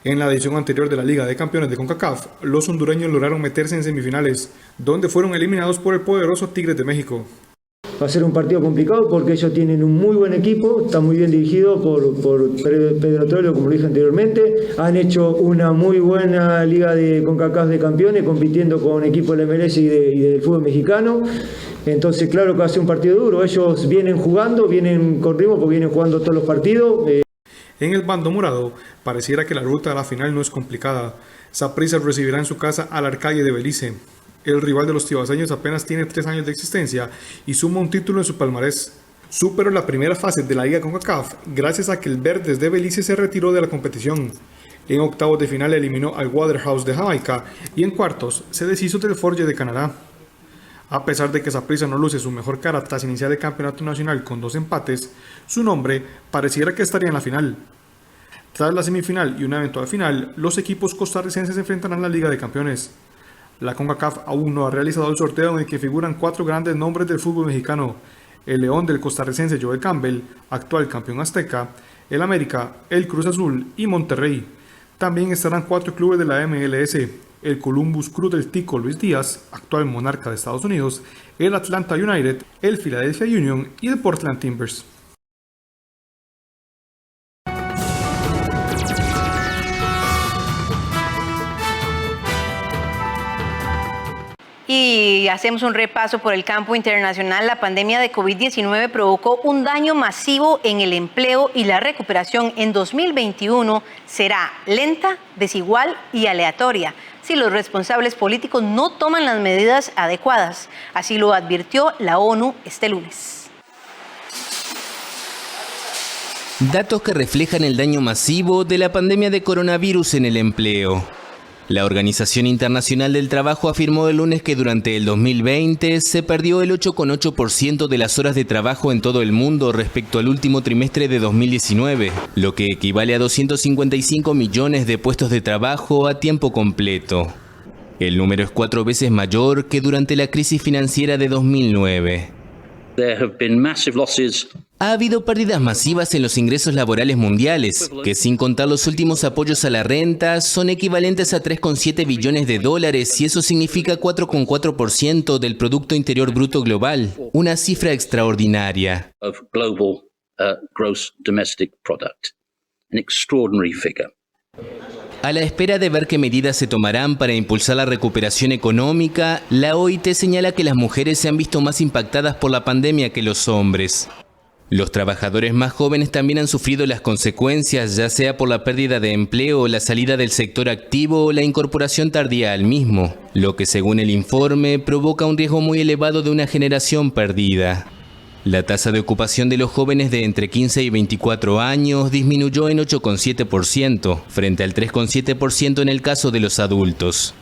En la edición anterior de la Liga de Campeones de CONCACAF, los hondureños lograron meterse en semifinales, donde fueron eliminados por el poderoso Tigres de México. Va a ser un partido complicado porque ellos tienen un muy buen equipo, está muy bien dirigido por Pedro Troilo, como lo dije anteriormente. Han hecho una muy buena Liga de CONCACAF de Campeones, compitiendo con equipos del MLS y del fútbol mexicano. Entonces, claro que va a ser un partido duro. Ellos vienen jugando, vienen con ritmo porque vienen jugando todos los partidos. En el bando morado, pareciera que la ruta a la final no es complicada. Saprissa recibirá en su casa al Arcadia de Belice. El rival de los tibaseños apenas tiene 3 años de existencia y suma un título en su palmarés. Superó la primera fase de la Liga CONCACAF gracias a que el Verdes de Belice se retiró de la competición. En octavos de final eliminó al Waterhouse de Jamaica y en cuartos se deshizo del Forge de Canadá. A pesar de que Saprissa no luce su mejor cara tras iniciar el campeonato nacional con 2 empates, su nombre pareciera que estaría en la final. Tras la semifinal y una eventual final, los equipos costarricenses se enfrentarán en la Liga de Campeones. La CONCACAF aún no ha realizado el sorteo en el que figuran 4 grandes nombres del fútbol mexicano: el León del costarricense Joel Campbell, actual campeón azteca, el América, el Cruz Azul y Monterrey. También estarán 4 clubes de la MLS: el Columbus Crew del Tico Luis Díaz, actual monarca de Estados Unidos, el Atlanta United, el Philadelphia Union y el Portland Timbers. Y hacemos un repaso por el campo internacional. La pandemia de COVID-19 provocó un daño masivo en el empleo y la recuperación en 2021 será lenta, desigual y aleatoria si los responsables políticos no toman las medidas adecuadas. Así lo advirtió la ONU este lunes. Datos que reflejan el daño masivo de la pandemia de coronavirus en el empleo. La Organización Internacional del Trabajo afirmó el lunes que durante el 2020 se perdió el 8,8% de las horas de trabajo en todo el mundo respecto al último trimestre de 2019, lo que equivale a 255 millones de puestos de trabajo a tiempo completo. El número es 4 veces mayor que durante la crisis financiera de 2009. Ha habido pérdidas masivas en los ingresos laborales mundiales, que sin contar los últimos apoyos a la renta, son equivalentes a 3,7 billones de dólares y eso significa 4,4% del Producto Interior Bruto Global, una cifra extraordinaria. A la espera de ver qué medidas se tomarán para impulsar la recuperación económica, la OIT señala que las mujeres se han visto más impactadas por la pandemia que los hombres. Los trabajadores más jóvenes también han sufrido las consecuencias, ya sea por la pérdida de empleo, la salida del sector activo o la incorporación tardía al mismo, lo que según el informe provoca un riesgo muy elevado de una generación perdida. La tasa de ocupación de los jóvenes de entre 15 y 24 años disminuyó en 8,7%, frente al 3,7% en el caso de los adultos.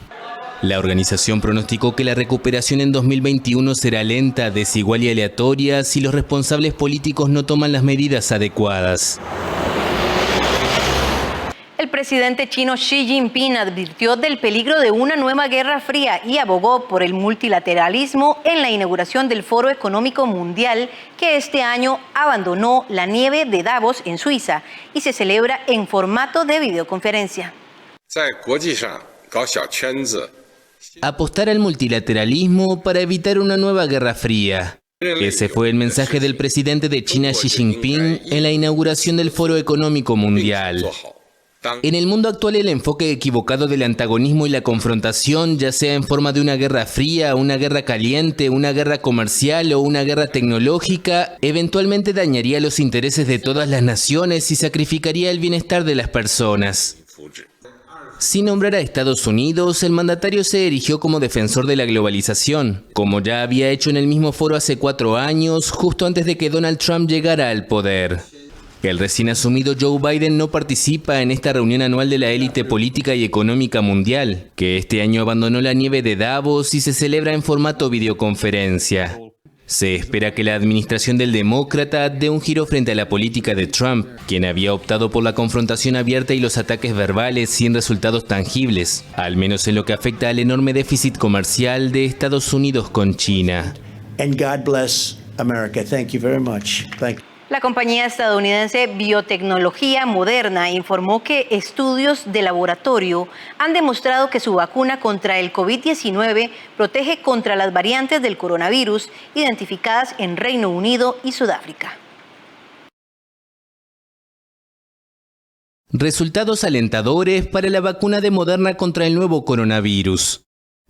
La organización pronosticó que la recuperación en 2021 será lenta, desigual y aleatoria si los responsables políticos no toman las medidas adecuadas. El presidente chino Xi Jinping advirtió del peligro de una nueva guerra fría y abogó por el multilateralismo en la inauguración del Foro Económico Mundial que este año abandonó la nieve de Davos en Suiza y se celebra en formato de videoconferencia. Apostar al multilateralismo para evitar una nueva guerra fría. Ese fue el mensaje del presidente de China Xi Jinping en la inauguración del Foro Económico Mundial. En el mundo actual, el enfoque equivocado del antagonismo y la confrontación, ya sea en forma de una guerra fría, una guerra caliente, una guerra comercial o una guerra tecnológica, eventualmente dañaría los intereses de todas las naciones y sacrificaría el bienestar de las personas. Sin nombrar a Estados Unidos, el mandatario se erigió como defensor de la globalización, como ya había hecho en el mismo foro hace 4 años, justo antes de que Donald Trump llegara al poder. El recién asumido Joe Biden no participa en esta reunión anual de la élite política y económica mundial, que este año abandonó la nieve de Davos y se celebra en formato videoconferencia. Se espera que la administración del demócrata dé un giro frente a la política de Trump, quien había optado por la confrontación abierta y los ataques verbales sin resultados tangibles, al menos en lo que afecta al enorme déficit comercial de Estados Unidos con China. And God bless America. Thank you very much. Thank you. La compañía estadounidense Biotecnología Moderna informó que estudios de laboratorio han demostrado que su vacuna contra el COVID-19 protege contra las variantes del coronavirus identificadas en Reino Unido y Sudáfrica. Resultados alentadores para la vacuna de Moderna contra el nuevo coronavirus.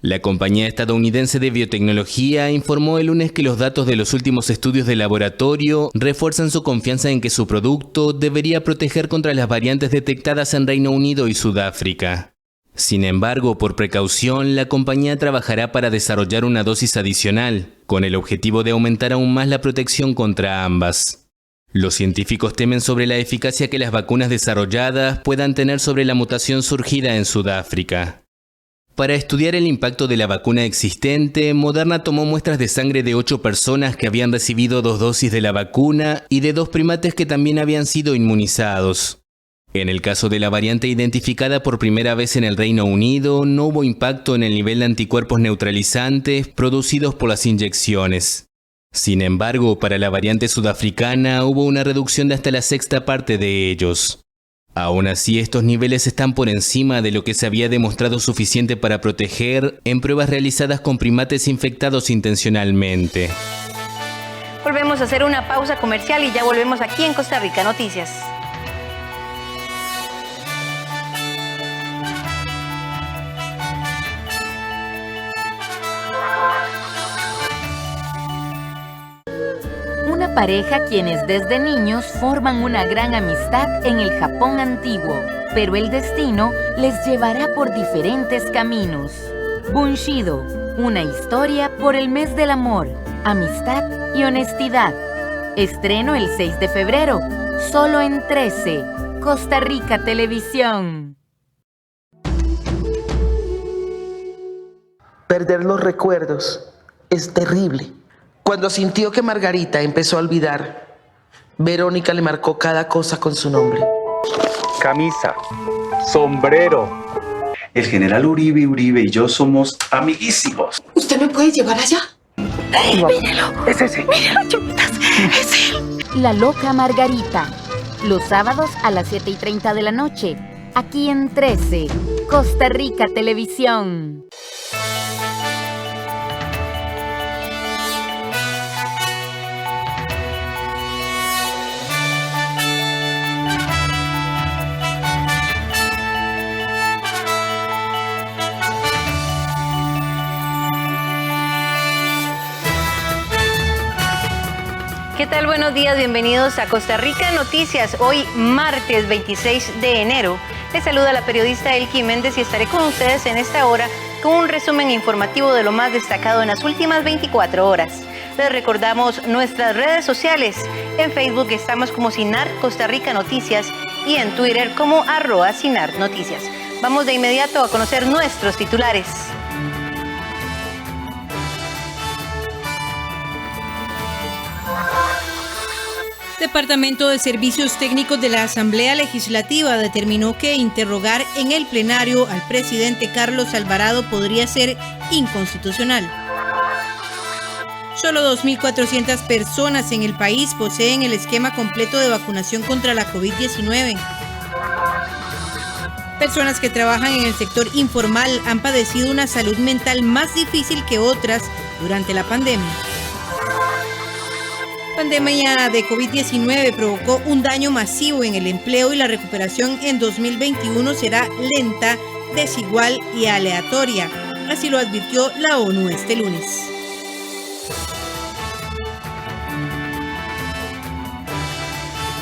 La compañía estadounidense de biotecnología informó el lunes que los datos de los últimos estudios de laboratorio refuerzan su confianza en que su producto debería proteger contra las variantes detectadas en Reino Unido y Sudáfrica. Sin embargo, por precaución, la compañía trabajará para desarrollar una dosis adicional, con el objetivo de aumentar aún más la protección contra ambas. Los científicos temen sobre la eficacia que las vacunas desarrolladas puedan tener sobre la mutación surgida en Sudáfrica. Para estudiar el impacto de la vacuna existente, Moderna tomó muestras de sangre de 8 personas que habían recibido 2 dosis de la vacuna y de 2 primates que también habían sido inmunizados. En el caso de la variante identificada por primera vez en el Reino Unido, no hubo impacto en el nivel de anticuerpos neutralizantes producidos por las inyecciones. Sin embargo, para la variante sudafricana hubo una reducción de hasta la 1/6 parte de ellos. Aún así, estos niveles están por encima de lo que se había demostrado suficiente para proteger en pruebas realizadas con primates infectados intencionalmente. Volvemos a hacer una pausa comercial y ya volvemos aquí en Costa Rica Noticias. Una pareja quienes desde niños forman una gran amistad en el Japón antiguo, pero el destino les llevará por diferentes caminos. Bunshido, una historia por el mes del amor, amistad y honestidad. Estreno el 6 de febrero, solo en 13, Costa Rica Televisión. perder los recuerdos es terrible. Cuando sintió que Margarita empezó a olvidar, Verónica le marcó cada cosa con su nombre. Camisa, sombrero. El general Uribe y yo somos amiguísimos. ¿Usted me puede llevar allá? Mírelo. Es ese. Mírelo, chupitas. Es él. La loca Margarita. Los sábados a las 7:30 de la noche. Aquí en 13, Costa Rica Televisión. ¿Qué tal? Buenos días, bienvenidos a Costa Rica Noticias. Hoy, martes 26 de enero, les saluda la periodista Elki Méndez y estaré con ustedes en esta hora con un resumen informativo de lo más destacado en las últimas 24 horas. Les recordamos nuestras redes sociales. En Facebook estamos como Sinar Costa Rica Noticias y en Twitter como @Sinar Noticias. Vamos de inmediato a conocer nuestros titulares. Departamento de Servicios Técnicos de la Asamblea Legislativa determinó que interrogar en el plenario al presidente Carlos Alvarado podría ser inconstitucional. Solo 2.400 personas en el país poseen el esquema completo de vacunación contra la COVID-19. Personas que trabajan en el sector informal han padecido una salud mental más difícil que otras durante la pandemia. La pandemia de COVID-19 provocó un daño masivo en el empleo y la recuperación en 2021 será lenta, desigual y aleatoria. Así lo advirtió la ONU este lunes.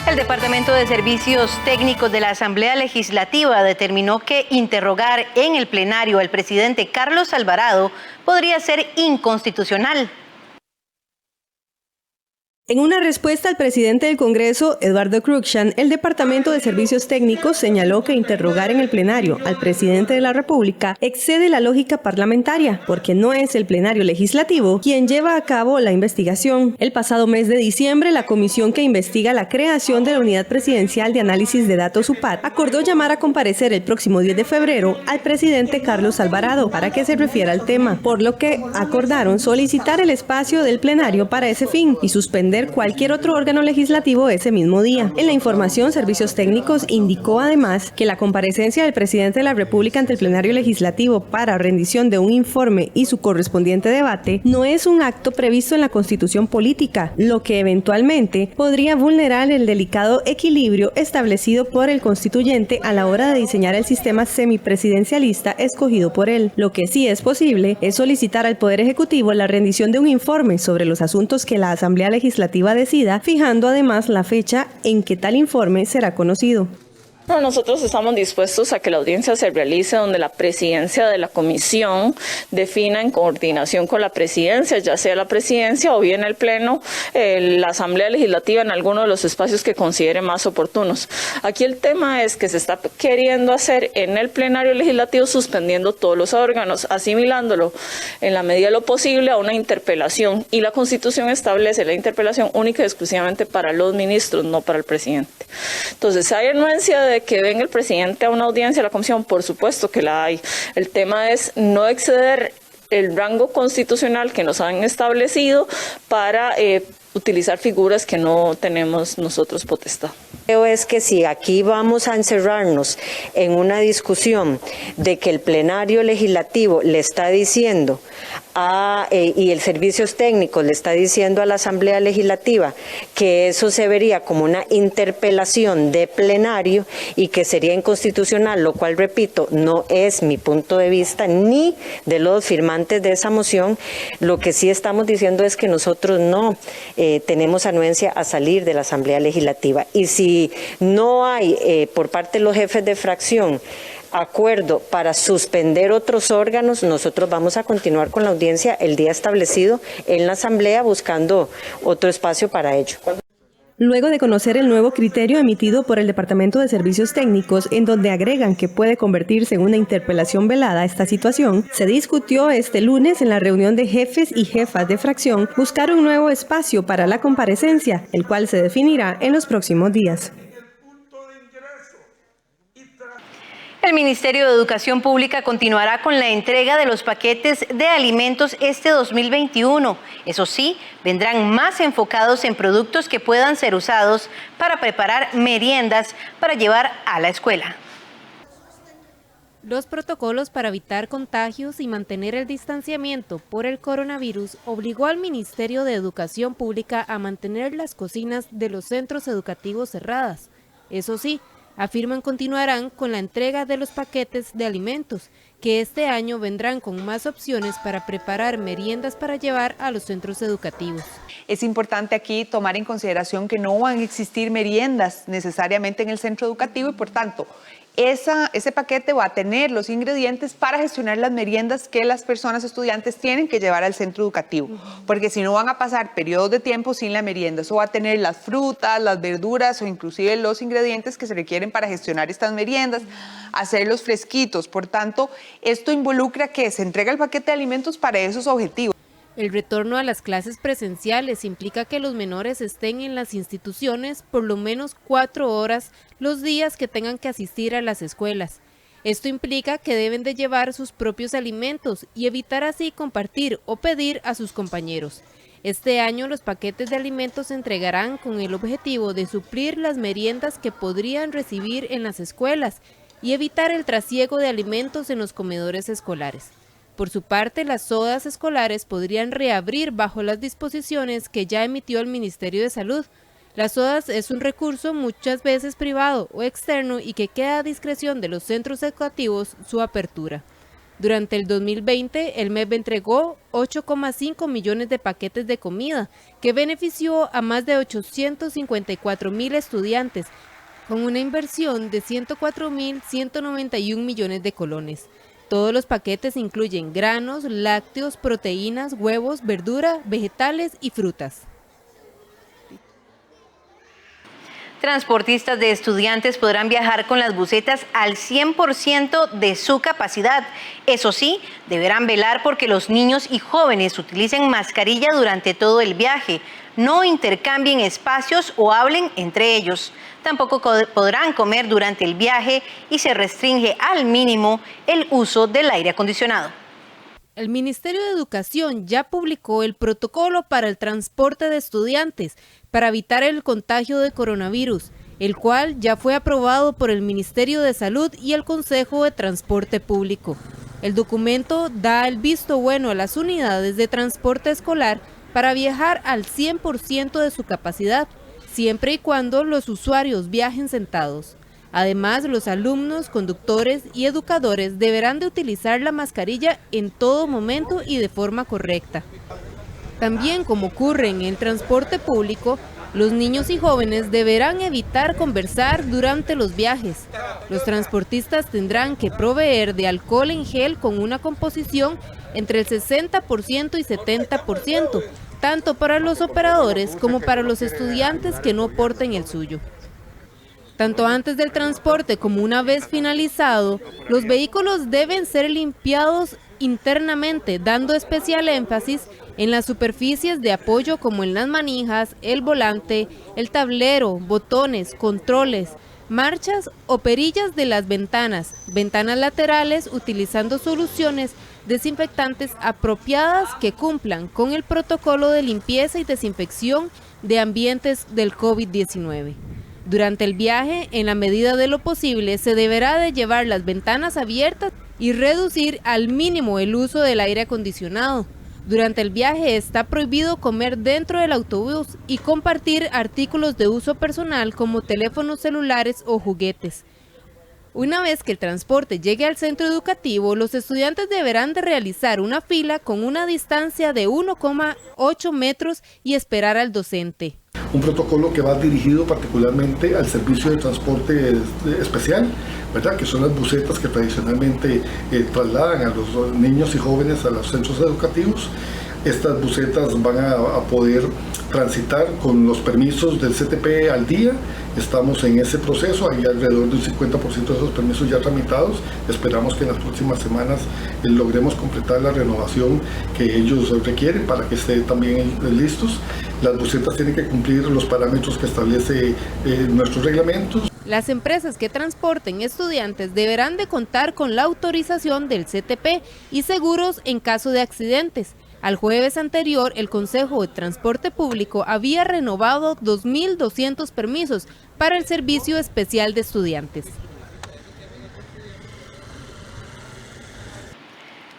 El Departamento de Servicios Técnicos de la Asamblea Legislativa determinó que interrogar en el plenario al presidente Carlos Alvarado podría ser inconstitucional. En una respuesta al presidente del Congreso, Eduardo Cruikshank, el Departamento de Servicios Técnicos señaló que interrogar en el plenario al presidente de la República excede la lógica parlamentaria, porque no es el plenario legislativo quien lleva a cabo la investigación. El pasado mes de diciembre, la comisión que investiga la creación de la Unidad Presidencial de Análisis de Datos UPAD acordó llamar a comparecer el próximo 10 de febrero al presidente Carlos Alvarado para que se refiera al tema, por lo que acordaron solicitar el espacio del plenario para ese fin y suspender cualquier otro órgano legislativo ese mismo día. En la información, Servicios Técnicos indicó además que la comparecencia del presidente de la República ante el plenario legislativo para rendición de un informe y su correspondiente debate no es un acto previsto en la Constitución política, lo que eventualmente podría vulnerar el delicado equilibrio establecido por el constituyente a la hora de diseñar el sistema semipresidencialista escogido por él. Lo que sí es posible es solicitar al Poder Ejecutivo la rendición de un informe sobre los asuntos que la Asamblea Legislativa decida, fijando además la fecha en que tal informe será conocido. Nosotros estamos dispuestos a que la audiencia se realice donde la presidencia de la comisión defina en coordinación con la presidencia, ya sea la presidencia o bien el pleno, la asamblea legislativa en alguno de los espacios que considere más oportunos. Aquí el tema es que se está queriendo hacer en el plenario legislativo suspendiendo todos los órganos, asimilándolo en la medida de lo posible a una interpelación, y la Constitución establece la interpelación única y exclusivamente para los ministros, no para el presidente. Entonces, hay anuencia de que venga el presidente a una audiencia de la comisión, por supuesto que la hay. El tema es no exceder el rango constitucional que nos han establecido para utilizar figuras que no tenemos nosotros potestad. Creo es que si aquí vamos a encerrarnos en una discusión de que el plenario legislativo le está diciendo y el servicios técnicos le está diciendo a la Asamblea Legislativa que eso se vería como una interpelación de plenario y que sería inconstitucional, lo cual, repito, no es mi punto de vista ni de los firmantes de esa moción. Lo que sí estamos diciendo es que nosotros no tenemos anuencia a salir de la Asamblea Legislativa, y si no hay por parte de los jefes de fracción acuerdo para suspender otros órganos, nosotros vamos a continuar con la audiencia el día establecido en la Asamblea buscando otro espacio para ello. Luego de conocer el nuevo criterio emitido por el Departamento de Servicios Técnicos, en donde agregan que puede convertirse en una interpelación velada esta situación, se discutió este lunes en la reunión de jefes y jefas de fracción buscar un nuevo espacio para la comparecencia, el cual se definirá en los próximos días. El Ministerio de Educación Pública continuará con la entrega de los paquetes de alimentos este 2021. Eso sí, vendrán más enfocados en productos que puedan ser usados para preparar meriendas para llevar a la escuela. Los protocolos para evitar contagios y mantener el distanciamiento por el coronavirus obligó al Ministerio de Educación Pública a mantener las cocinas de los centros educativos cerradas. Eso sí, afirman continuarán con la entrega de los paquetes de alimentos, que este año vendrán con más opciones para preparar meriendas para llevar a los centros educativos. Es importante aquí tomar en consideración que no van a existir meriendas necesariamente en el centro educativo y por tanto, ese paquete va a tener los ingredientes para gestionar las meriendas que las personas estudiantes tienen que llevar al centro educativo, porque si no van a pasar periodos de tiempo sin la merienda. Eso va a tener las frutas, las verduras o inclusive los ingredientes que se requieren para gestionar estas meriendas, hacerlos fresquitos. Por tanto, esto involucra que se entrega el paquete de alimentos para esos objetivos. El retorno a las clases presenciales implica que los menores estén en las instituciones por lo menos 4 horas los días que tengan que asistir a las escuelas. Esto implica que deben de llevar sus propios alimentos y evitar así compartir o pedir a sus compañeros. Este año los paquetes de alimentos se entregarán con el objetivo de suplir las meriendas que podrían recibir en las escuelas y evitar el trasiego de alimentos en los comedores escolares. Por su parte, las sodas escolares podrían reabrir bajo las disposiciones que ya emitió el Ministerio de Salud. Las sodas es un recurso muchas veces privado o externo y que queda a discreción de los centros educativos su apertura. Durante el 2020, el MEP entregó 8,5 millones de paquetes de comida, que benefició a más de 854,000 estudiantes, con una inversión de 104,191 millones de colones. Todos los paquetes incluyen granos, lácteos, proteínas, huevos, verdura, vegetales y frutas. Transportistas de estudiantes podrán viajar con las busetas al 100% de su capacidad. Eso sí, deberán velar porque los niños y jóvenes utilicen mascarilla durante todo el viaje, no intercambien espacios o hablen entre ellos. Tampoco podrán comer durante el viaje y se restringe al mínimo el uso del aire acondicionado. El Ministerio de Educación ya publicó el protocolo para el transporte de estudiantes para evitar el contagio de coronavirus, el cual ya fue aprobado por el Ministerio de Salud y el Consejo de Transporte Público. El documento da el visto bueno a las unidades de transporte escolar para viajar al 100% de su capacidad, siempre y cuando los usuarios viajen sentados. Además, los alumnos, conductores y educadores deberán de utilizar la mascarilla en todo momento y de forma correcta. También, como ocurre en el transporte público, los niños y jóvenes deberán evitar conversar durante los viajes. Los transportistas tendrán que proveer de alcohol en gel con una composición entre el 60% y 70%, tanto para los operadores como para los estudiantes que no porten el suyo. Tanto antes del transporte como una vez finalizado, los vehículos deben ser limpiados internamente, dando especial énfasis en las superficies de apoyo como en las manijas, el volante, el tablero, botones, controles, marchas o perillas de las ventanas laterales, utilizando soluciones desinfectantes apropiadas que cumplan con el protocolo de limpieza y desinfección de ambientes del COVID-19. Durante el viaje, en la medida de lo posible, se deberá de llevar las ventanas abiertas y reducir al mínimo el uso del aire acondicionado. Durante el viaje está prohibido comer dentro del autobús y compartir artículos de uso personal como teléfonos celulares o juguetes. Una vez que el transporte llegue al centro educativo, los estudiantes deberán de realizar una fila con una distancia de 1,8 metros y esperar al docente. Un protocolo que va dirigido particularmente al servicio de transporte especial, ¿verdad? Que son las busetas que tradicionalmente trasladan a los niños y jóvenes a los centros educativos. Estas busetas van a poder transitar con los permisos del CTP al día. Estamos en ese proceso, hay alrededor de un 50% de esos permisos ya tramitados. Esperamos que en las próximas semanas logremos completar la renovación que ellos requieren para que estén también listos. Las busetas tienen que cumplir los parámetros que establece nuestros reglamentos. Las empresas que transporten estudiantes deberán de contar con la autorización del CTP y seguros en caso de accidentes. Al jueves anterior, el Consejo de Transporte Público había renovado 2.200 permisos para el Servicio Especial de Estudiantes.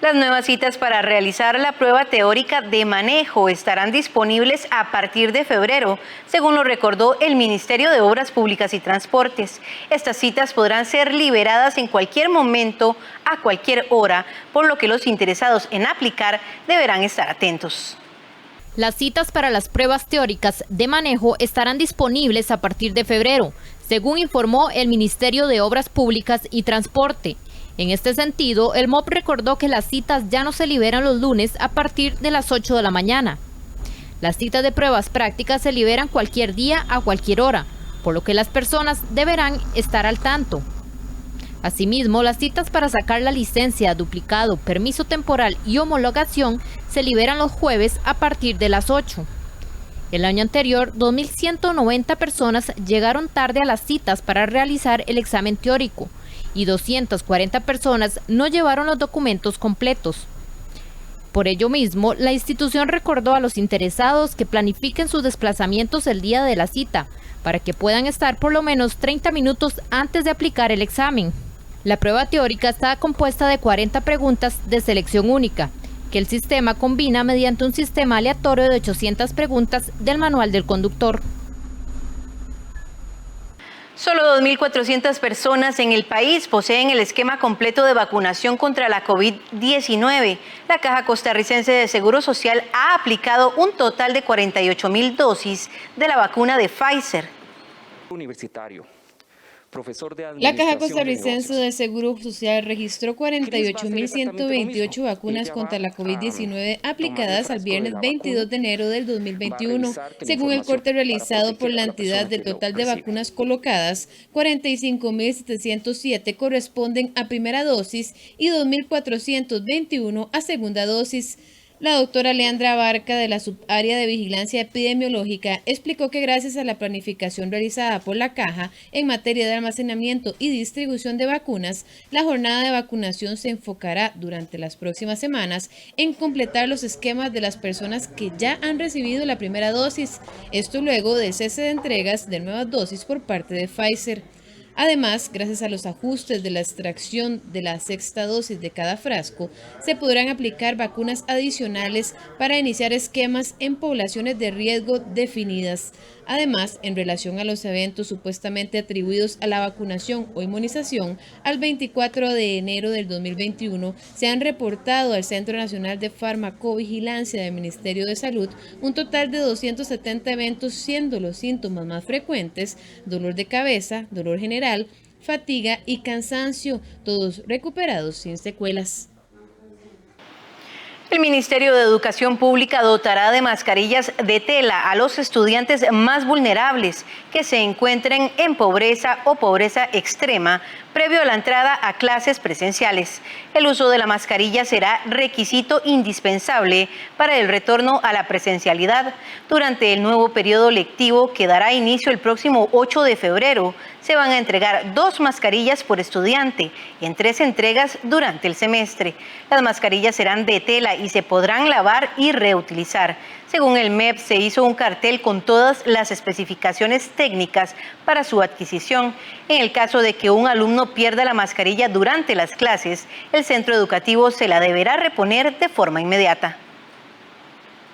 Las nuevas citas para realizar la prueba teórica de manejo estarán disponibles a partir de febrero, según lo recordó el Ministerio de Obras Públicas y Transportes. Estas citas podrán ser liberadas en cualquier momento, a cualquier hora, por lo que los interesados en aplicar deberán estar atentos. Las citas para las pruebas teóricas de manejo estarán disponibles a partir de febrero, según informó el Ministerio de Obras Públicas y Transporte. En este sentido, el MOP recordó que las citas ya no se liberan los lunes a partir de las 8 de la mañana. Las citas de pruebas prácticas se liberan cualquier día a cualquier hora, por lo que las personas deberán estar al tanto. Asimismo, las citas para sacar la licencia, duplicado, permiso temporal y homologación se liberan los jueves a partir de las 8. El año anterior, 2.190 personas llegaron tarde a las citas para realizar el examen teórico, y 240 personas no llevaron los documentos completos. Por ello mismo, la institución recordó a los interesados que planifiquen sus desplazamientos el día de la cita, para que puedan estar por lo menos 30 minutos antes de aplicar el examen. La prueba teórica está compuesta de 40 preguntas de selección única, que el sistema combina mediante un sistema aleatorio de 800 preguntas del manual del conductor. Solo 2.400 personas en el país poseen el esquema completo de vacunación contra la COVID-19. La Caja Costarricense de Seguro Social ha aplicado un total de 48.000 dosis de la vacuna de Pfizer. Universitario. La Caja Costarricense de Seguro Social registró 48.128 vacunas contra la COVID-19 aplicadas al viernes 22 de enero del 2021. Según el corte realizado por la entidad, del total de vacunas colocadas, 45.707 corresponden a primera dosis y 2.421 a segunda dosis. La doctora Leandra Barca, de la Subárea de Vigilancia Epidemiológica, explicó que gracias a la planificación realizada por la Caja en materia de almacenamiento y distribución de vacunas, la jornada de vacunación se enfocará durante las próximas semanas en completar los esquemas de las personas que ya han recibido la primera dosis, esto luego del cese de entregas de nuevas dosis por parte de Pfizer. Además, gracias a los ajustes de la extracción de la sexta dosis de cada frasco, se podrán aplicar vacunas adicionales para iniciar esquemas en poblaciones de riesgo definidas. Además, en relación a los eventos supuestamente atribuidos a la vacunación o inmunización, al 24 de enero del 2021 se han reportado al Centro Nacional de Farmacovigilancia del Ministerio de Salud un total de 270 eventos, siendo los síntomas más frecuentes dolor de cabeza, dolor general, fatiga y cansancio, todos recuperados sin secuelas. El Ministerio de Educación Pública dotará de mascarillas de tela a los estudiantes más vulnerables que se encuentren en pobreza o pobreza extrema previo a la entrada a clases presenciales. El uso de la mascarilla será requisito indispensable para el retorno a la presencialidad. Durante el nuevo periodo lectivo que dará inicio el próximo 8 de febrero, se van a entregar 2 mascarillas por estudiante en 3 entregas durante el semestre. Las mascarillas serán de tela y se podrán lavar y reutilizar. Según el MEP, se hizo un cartel con todas las especificaciones técnicas para su adquisición. En el caso de que un alumno pierda la mascarilla durante las clases, el centro educativo se la deberá reponer de forma inmediata.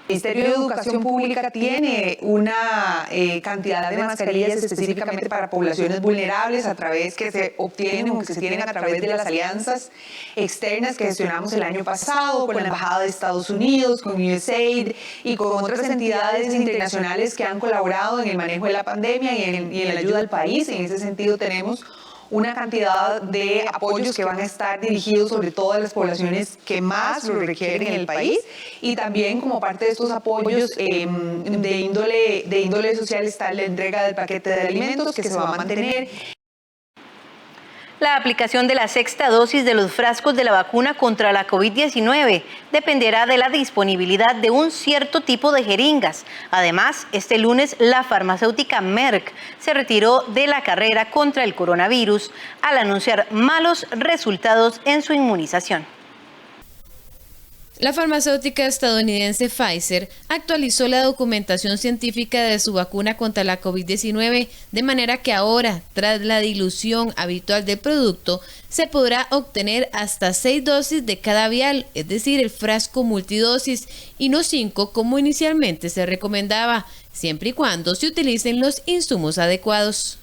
El Ministerio de Educación Pública tiene una cantidad de mascarillas específicamente para poblaciones vulnerables a través que se obtienen o que se tienen a través de las alianzas externas que gestionamos el año pasado con la Embajada de Estados Unidos, con USAID y con otras entidades internacionales que han colaborado en el manejo de la pandemia y en la ayuda al país. En ese sentido tenemos una cantidad de apoyos que van a estar dirigidos sobre todo a las poblaciones que más lo requieren en el país, y también como parte de estos apoyos de índole social está la entrega del paquete de alimentos que se va a mantener. La aplicación de la sexta dosis de los frascos de la vacuna contra la COVID-19 dependerá de la disponibilidad de un cierto tipo de jeringas. Además, este lunes la farmacéutica Merck se retiró de la carrera contra el coronavirus al anunciar malos resultados en su inmunización. La farmacéutica estadounidense Pfizer actualizó la documentación científica de su vacuna contra la COVID-19, de manera que ahora, tras la dilución habitual del producto, se podrá obtener hasta 6 dosis de cada vial, es decir, el frasco multidosis, y no 5 como inicialmente se recomendaba, siempre y cuando se utilicen los insumos adecuados.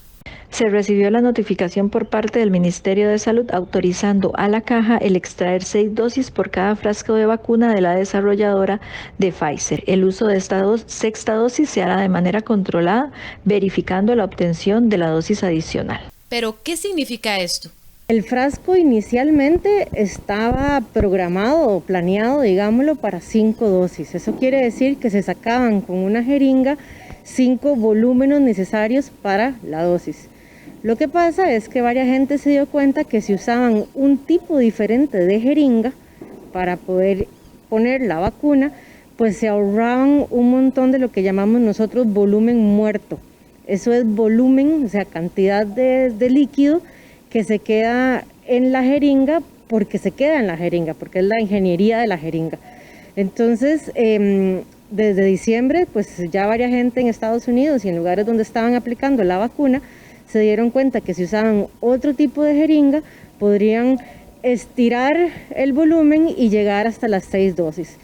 Se recibió la notificación por parte del Ministerio de Salud autorizando a la caja el extraer 6 dosis por cada frasco de vacuna de la desarrolladora de Pfizer. El uso de esta sexta dosis se hará de manera controlada, verificando la obtención de la dosis adicional. ¿Pero qué significa esto? El frasco inicialmente estaba programado o planeado, digámoslo, para 5 dosis. Eso quiere decir que se sacaban con una jeringa 5 volúmenes necesarios para la dosis. Lo que pasa es que varias gente se dio cuenta que si usaban un tipo diferente de jeringa para poder poner la vacuna, pues se ahorraban un montón de lo que llamamos nosotros volumen muerto. Eso es volumen, o sea, cantidad de líquido que se queda en la jeringa porque se queda en la jeringa, porque es la ingeniería de la jeringa. Entonces, desde diciembre, pues ya varias gente en Estados Unidos y en lugares donde estaban aplicando la vacuna se dieron cuenta que si usaban otro tipo de jeringa podrían estirar el volumen y llegar hasta las 6 dosis.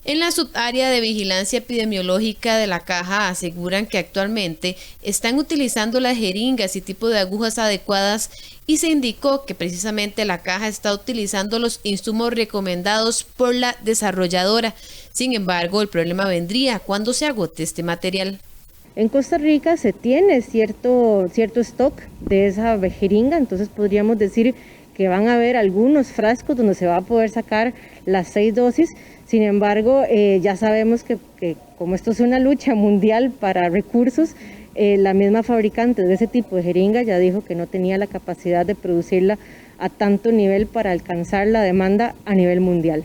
En la subárea de vigilancia epidemiológica de la caja aseguran que actualmente están utilizando las jeringas y tipo de agujas adecuadas, y se indicó que precisamente la caja está utilizando los insumos recomendados por la desarrolladora. Sin embargo, el problema vendría cuando se agote este material. En Costa Rica se tiene cierto stock de esa jeringa, entonces podríamos decir que van a haber algunos frascos donde se va a poder sacar las 6 dosis. Sin embargo, ya sabemos que como esto es una lucha mundial para recursos, la misma fabricante de ese tipo de jeringa ya dijo que no tenía la capacidad de producirla a tanto nivel para alcanzar la demanda a nivel mundial.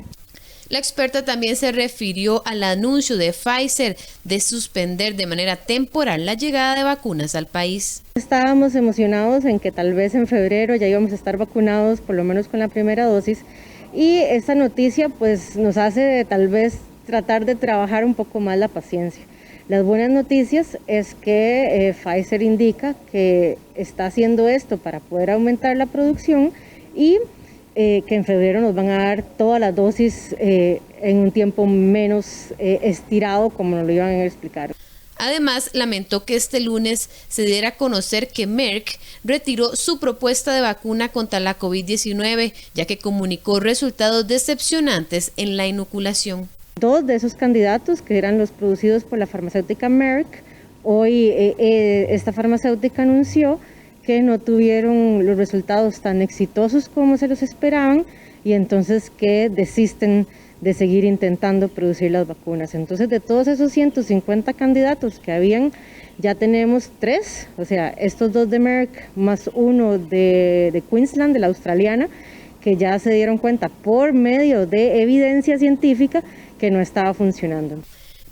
La experta también se refirió al anuncio de Pfizer de suspender de manera temporal la llegada de vacunas al país. Estábamos emocionados en que tal vez en febrero ya íbamos a estar vacunados, por lo menos con la primera dosis, y esta noticia pues nos hace tal vez tratar de trabajar un poco más la paciencia. Las buenas noticias es que Pfizer indica que está haciendo esto para poder aumentar la producción y que en febrero nos van a dar todas las dosis en un tiempo menos estirado como nos lo iban a explicar. Además, lamentó que este lunes se diera a conocer que Merck retiró su propuesta de vacuna contra la COVID-19, ya que comunicó resultados decepcionantes en la inoculación. 2 de esos candidatos, que eran los producidos por la farmacéutica Merck, hoy esta farmacéutica anunció que no tuvieron los resultados tan exitosos como se los esperaban, y entonces que desisten de seguir intentando producir las vacunas. Entonces, de todos esos 150 candidatos que habían, ya tenemos 3, o sea, estos 2 de Merck más 1 de Queensland, de la australiana, que ya se dieron cuenta por medio de evidencia científica que no estaba funcionando.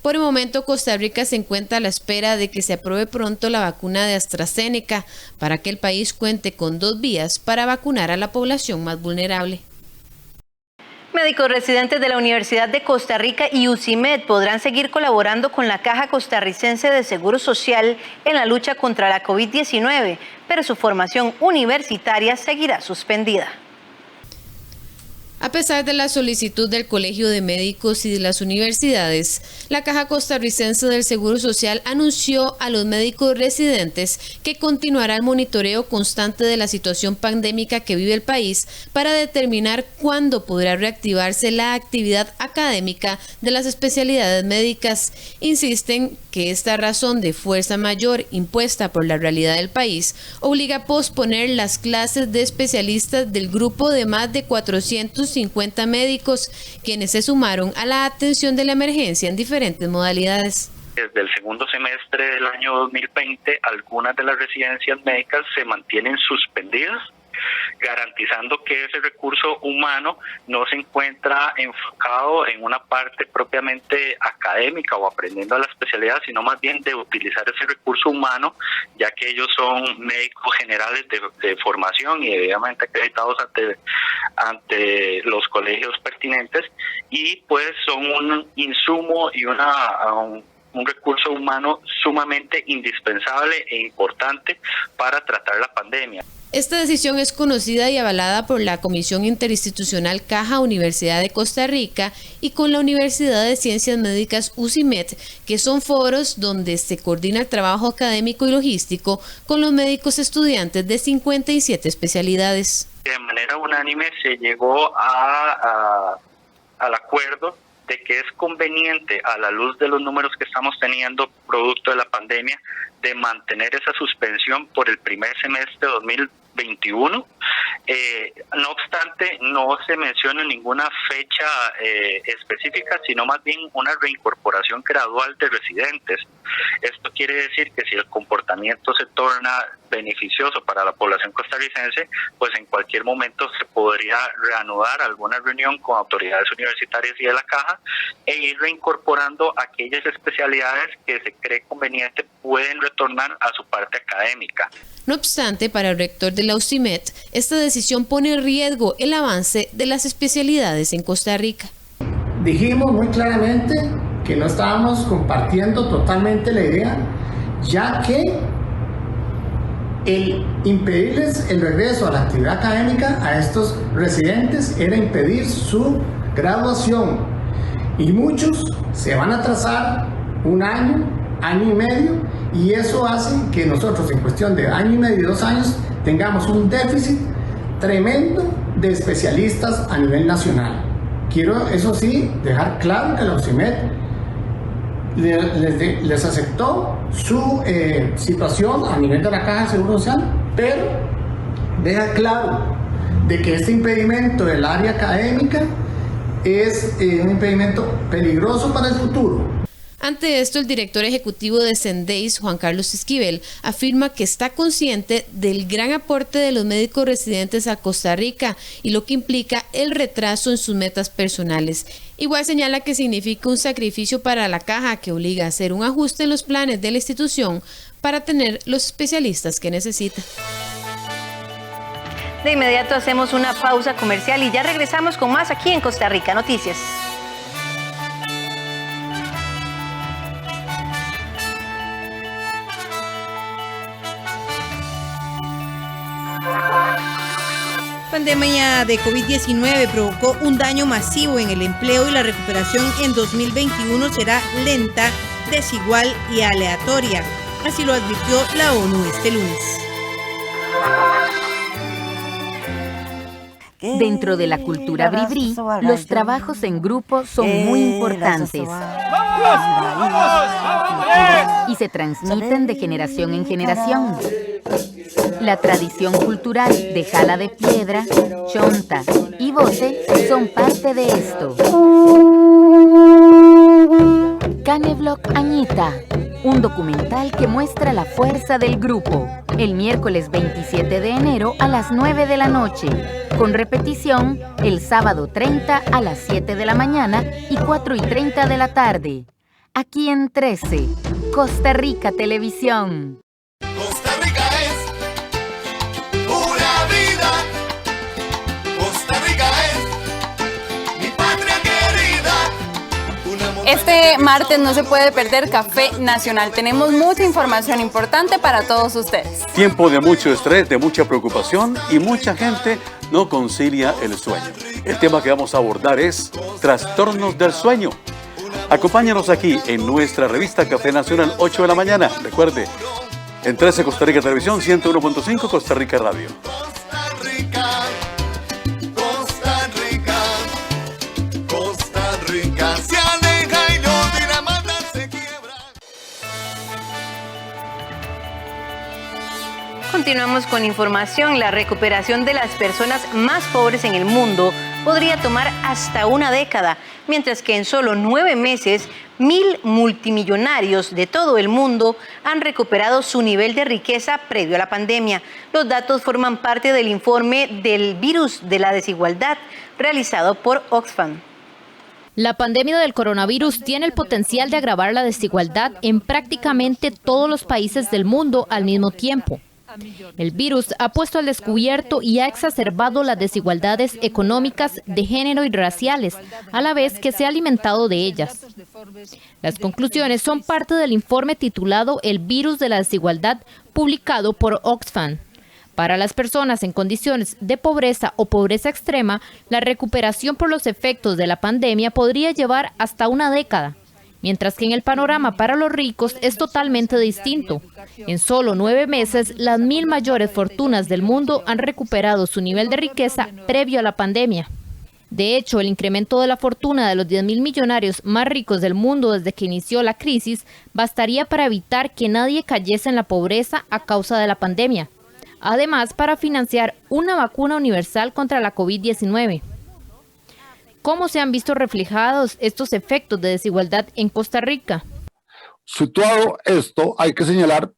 Por el momento, Costa Rica se encuentra a la espera de que se apruebe pronto la vacuna de AstraZeneca para que el país cuente con 2 vías para vacunar a la población más vulnerable. Médicos residentes de la Universidad de Costa Rica y UCIMED podrán seguir colaborando con la Caja Costarricense de Seguro Social en la lucha contra la COVID-19, pero su formación universitaria seguirá suspendida. A pesar de la solicitud del Colegio de Médicos y de las universidades, la Caja Costarricense del Seguro Social anunció a los médicos residentes que continuará el monitoreo constante de la situación pandémica que vive el país para determinar cuándo podrá reactivarse la actividad académica de las especialidades médicas. Insisten que esta razón de fuerza mayor impuesta por la realidad del país obliga a posponer las clases de especialistas del grupo de más de 450 médicos, quienes se sumaron a la atención de la emergencia en diferentes modalidades. Desde el segundo semestre del año 2020, algunas de las residencias médicas se mantienen suspendidas, garantizando que ese recurso humano no se encuentra enfocado en una parte propiamente académica o aprendiendo a la especialidad, sino más bien de utilizar ese recurso humano, ya que ellos son médicos generales de formación y debidamente acreditados ante los colegios pertinentes, y pues son un insumo y un recurso humano sumamente indispensable e importante para tratar la pandemia. Esta decisión es conocida y avalada por la Comisión Interinstitucional Caja Universidad de Costa Rica y con la Universidad de Ciencias Médicas UCIMED, que son foros donde se coordina el trabajo académico y logístico con los médicos estudiantes de 57 especialidades. De manera unánime se llegó al acuerdo de que es conveniente, a la luz de los números que estamos teniendo producto de la pandemia, de mantener esa suspensión por el primer semestre de 2021. No obstante, no se menciona ninguna fecha específica, sino más bien una reincorporación gradual de residentes. Esto quiere decir que si el comportamiento se torna beneficioso para la población costarricense, pues en cualquier momento se podría reanudar alguna reunión con autoridades universitarias y de la Caja e ir reincorporando aquellas especialidades que se cree conveniente pueden retornar a su parte académica. No obstante, para el rector de la UCIMED, esta decisión pone en riesgo el avance de las especialidades en Costa Rica. Dijimos muy claramente que no estábamos compartiendo totalmente la idea, ya que el impedirles el regreso a la actividad académica a estos residentes era impedir su graduación, y muchos se van a atrasar un año y medio, y eso hace que nosotros en cuestión de año y medio, 2 años, tengamos un déficit tremendo de especialistas a nivel nacional. Quiero, eso sí, dejar claro que la UCIMED les aceptó su situación a nivel de la Caja de Seguro Social, pero deja claro de que este impedimento del área académica es un impedimento peligroso para el futuro. Ante esto, el director ejecutivo de Sendeis, Juan Carlos Esquivel, afirma que está consciente del gran aporte de los médicos residentes a Costa Rica y lo que implica el retraso en sus metas personales. Igual señala que significa un sacrificio para la Caja que obliga a hacer un ajuste en los planes de la institución para tener los especialistas que necesita. De inmediato hacemos una pausa comercial y ya regresamos con más aquí en Costa Rica Noticias. Pandemia de COVID-19 provocó un daño masivo en el empleo y la recuperación en 2021 será lenta, desigual y aleatoria. Así lo advirtió la ONU este lunes. Dentro de la cultura bribri, los trabajos en grupo son muy importantes y se transmiten de generación en generación. La tradición cultural de jala de piedra, chonta y bote son parte de esto. Caneblock Añita, un documental que muestra la fuerza del grupo, el miércoles 27 de enero a las 9 de la noche, con repetición el sábado 30 a las 7 de la mañana y 4:30 de la tarde. Aquí en 13, Costa Rica Televisión. Costa Rica es pura vida. Costa Rica es mi patria querida. Este este martes no se puede perder Café Nacional. Tenemos mucha información importante para todos ustedes. Tiempo de mucho estrés, de mucha preocupación y mucha gente no concilia el sueño. El tema que vamos a abordar es trastornos del sueño. Acompáñanos aquí en nuestra revista Café Nacional, 8 de la mañana. Recuerde, en 13 Costa Rica Televisión, 101.5 Costa Rica Radio. Costa Rica se aleja y no Dinamarca se quiebra. Continuamos con información. La recuperación de las personas más pobres en el mundo podría tomar hasta una década, mientras que en solo 9 meses, 1.000 multimillonarios de todo el mundo han recuperado su nivel de riqueza previo a la pandemia. Los datos forman parte del informe del virus de la desigualdad realizado por Oxfam. La pandemia del coronavirus tiene el potencial de agravar la desigualdad en prácticamente todos los países del mundo al mismo tiempo. El virus ha puesto al descubierto y ha exacerbado las desigualdades económicas, de género y raciales, a la vez que se ha alimentado de ellas. Las conclusiones son parte del informe titulado El virus de la desigualdad, publicado por Oxfam. Para las personas en condiciones de pobreza o pobreza extrema, la recuperación por los efectos de la pandemia podría llevar hasta una década. Mientras que en el panorama para los ricos es totalmente distinto. En solo 9 meses, las 1.000 mayores fortunas del mundo han recuperado su nivel de riqueza previo a la pandemia. De hecho, el incremento de la fortuna de los 10.000 millonarios más ricos del mundo desde que inició la crisis bastaría para evitar que nadie cayese en la pobreza a causa de la pandemia. Además, para financiar una vacuna universal contra la COVID-19. ¿Cómo se han visto reflejados estos efectos de desigualdad en Costa Rica? Situado esto, hay que señalar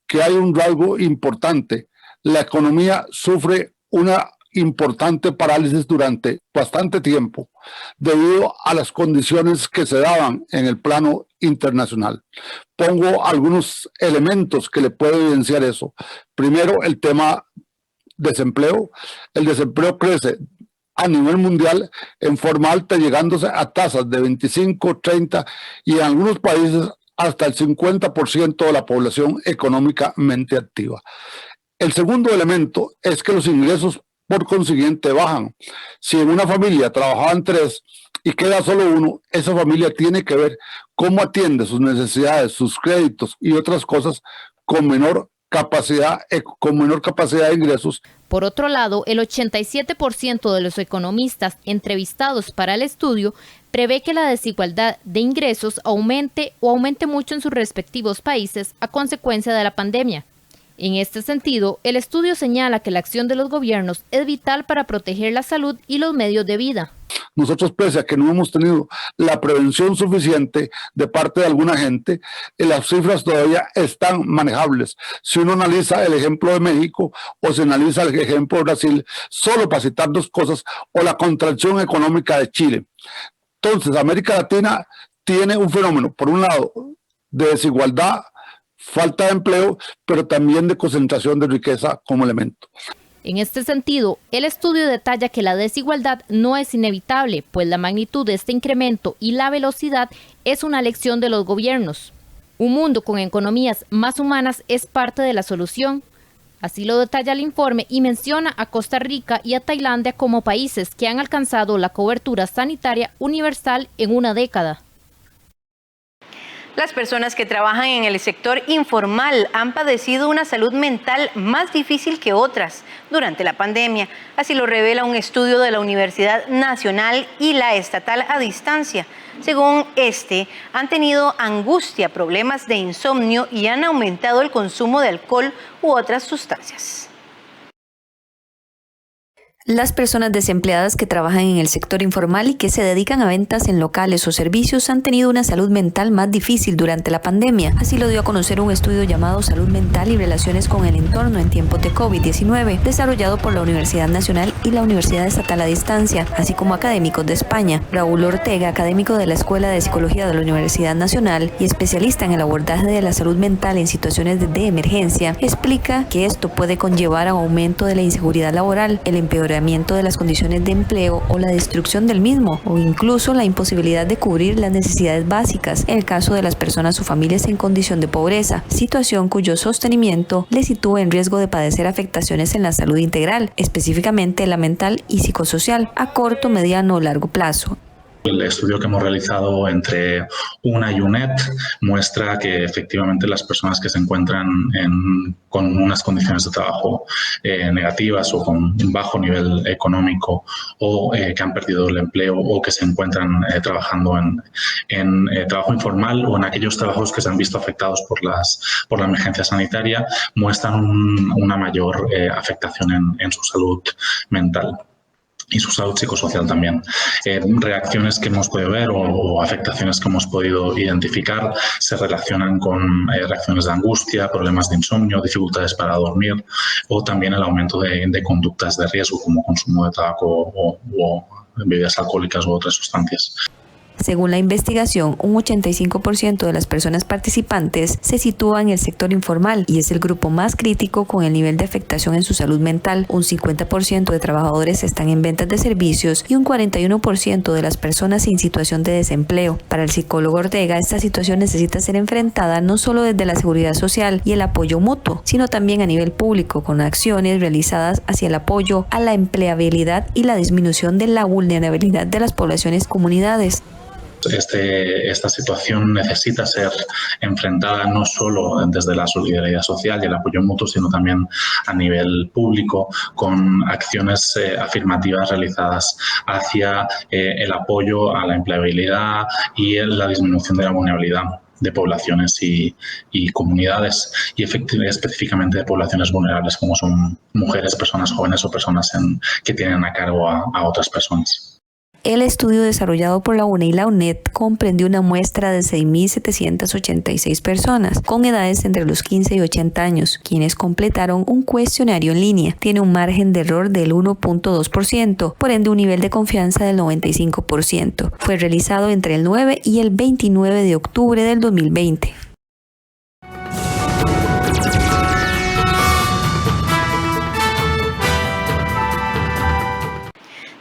que hay un rasgo importante. La economía sufre una importante parálisis durante bastante tiempo debido a las condiciones que se daban en el plano internacional. Pongo algunos elementos que le pueden evidenciar eso. Primero, el tema desempleo. El desempleo crece a nivel mundial en forma alta, llegándose a tasas de 25, 30 y en algunos países hasta el 50% de la población económicamente activa. El segundo elemento es que los ingresos por consiguiente bajan. Si en una familia trabajaban 3 y queda solo uno, esa familia tiene que ver cómo atiende sus necesidades, sus créditos y otras cosas con menor capacidad de ingresos. Por otro lado, el 87% de los economistas entrevistados para el estudio prevé que la desigualdad de ingresos aumente mucho en sus respectivos países a consecuencia de la pandemia. En este sentido, el estudio señala que la acción de los gobiernos es vital para proteger la salud y los medios de vida. Nosotros, pese a que no hemos tenido la prevención suficiente de parte de alguna gente, las cifras todavía están manejables. Si uno analiza el ejemplo de México o se analiza el ejemplo de Brasil, solo para citar 2 cosas, o la contracción económica de Chile. Entonces, América Latina tiene un fenómeno, por un lado, de desigualdad, falta de empleo, pero también de concentración de riqueza como elemento. En este sentido, el estudio detalla que la desigualdad no es inevitable, pues la magnitud de este incremento y la velocidad es una lección de los gobiernos. Un mundo con economías más humanas es parte de la solución. Así lo detalla el informe y menciona a Costa Rica y a Tailandia como países que han alcanzado la cobertura sanitaria universal en una década. Las personas que trabajan en el sector informal han padecido una salud mental más difícil que otras durante la pandemia. Así lo revela un estudio de la Universidad Nacional y la Estatal a Distancia. Según han tenido angustia, problemas de insomnio y han aumentado el consumo de alcohol u otras sustancias. Las personas desempleadas que trabajan en el sector informal y que se dedican a ventas en locales o servicios han tenido una salud mental más difícil durante la pandemia. Así lo dio a conocer un estudio llamado Salud Mental y Relaciones con el Entorno en tiempos de COVID-19, desarrollado por la Universidad Nacional y la Universidad Estatal a Distancia, así como académicos de España. Raúl Ortega, académico de la Escuela de Psicología de la Universidad Nacional y especialista en el abordaje de la salud mental en situaciones de emergencia, explica que esto puede conllevar a un aumento de la inseguridad laboral, el empeoramiento empeoramiento de las condiciones de empleo o la destrucción del mismo, o incluso la imposibilidad de cubrir las necesidades básicas en el caso de las personas o familias en condición de pobreza, situación cuyo sostenimiento le sitúa en riesgo de padecer afectaciones en la salud integral, específicamente la mental y psicosocial, a corto, mediano o largo plazo. El estudio que hemos realizado entre UNA y UNED muestra que efectivamente las personas que se encuentran con unas condiciones de trabajo negativas o con un bajo nivel económico o que han perdido el empleo o que se encuentran trabajando en trabajo informal o en aquellos trabajos que se han visto afectados por la emergencia sanitaria muestran una mayor afectación en su salud mental y su salud psicosocial también. Reacciones que hemos podido ver o afectaciones que hemos podido identificar se relacionan con reacciones de angustia, problemas de insomnio, dificultades para dormir o también el aumento de conductas de riesgo como consumo de tabaco o bebidas alcohólicas u otras sustancias. Según la investigación, un 85% de las personas participantes se sitúa en el sector informal y es el grupo más crítico con el nivel de afectación en su salud mental. Un 50% de trabajadores están en ventas de servicios y un 41% de las personas en situación de desempleo. Para el psicólogo Ortega, esta situación necesita ser enfrentada no solo desde la seguridad social y el apoyo mutuo, sino también a nivel público, con acciones realizadas hacia el apoyo a la empleabilidad y la disminución de la vulnerabilidad de las poblaciones comunidades. Esta situación necesita ser enfrentada no solo desde la solidaridad social y el apoyo mutuo, sino también a nivel público con acciones afirmativas realizadas hacia el apoyo a la empleabilidad y la disminución de la vulnerabilidad de poblaciones y comunidades y específicamente de poblaciones vulnerables como son mujeres, personas jóvenes o personas que tienen a cargo a otras personas. El estudio desarrollado por la UNE y la UNED comprendió una muestra de 6.786 personas con edades entre los 15 y 80 años, quienes completaron un cuestionario en línea. Tiene un margen de error del 1.2%, por ende un nivel de confianza del 95%. Fue realizado entre el 9 y el 29 de octubre del 2020.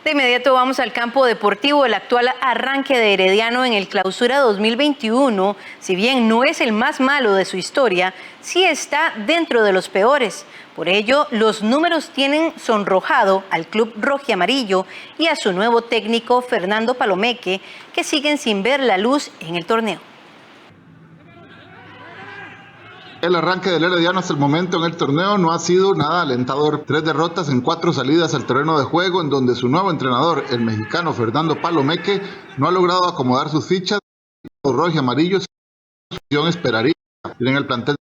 De inmediato vamos al campo deportivo. El actual arranque de Herediano en el Clausura 2021, si bien no es el más malo de su historia, sí está dentro de los peores. Por ello, los números tienen sonrojado al club rojiamarillo y a su nuevo técnico Fernando Palomeque, que siguen sin ver la luz en el torneo. El arranque del Herediano hasta el momento en el torneo no ha sido nada alentador. 3 derrotas en 4 salidas al terreno de juego, en donde su nuevo entrenador, el mexicano Fernando Palomeque, no ha logrado acomodar sus fichas. Los rojiamarillos esperaría en el plantel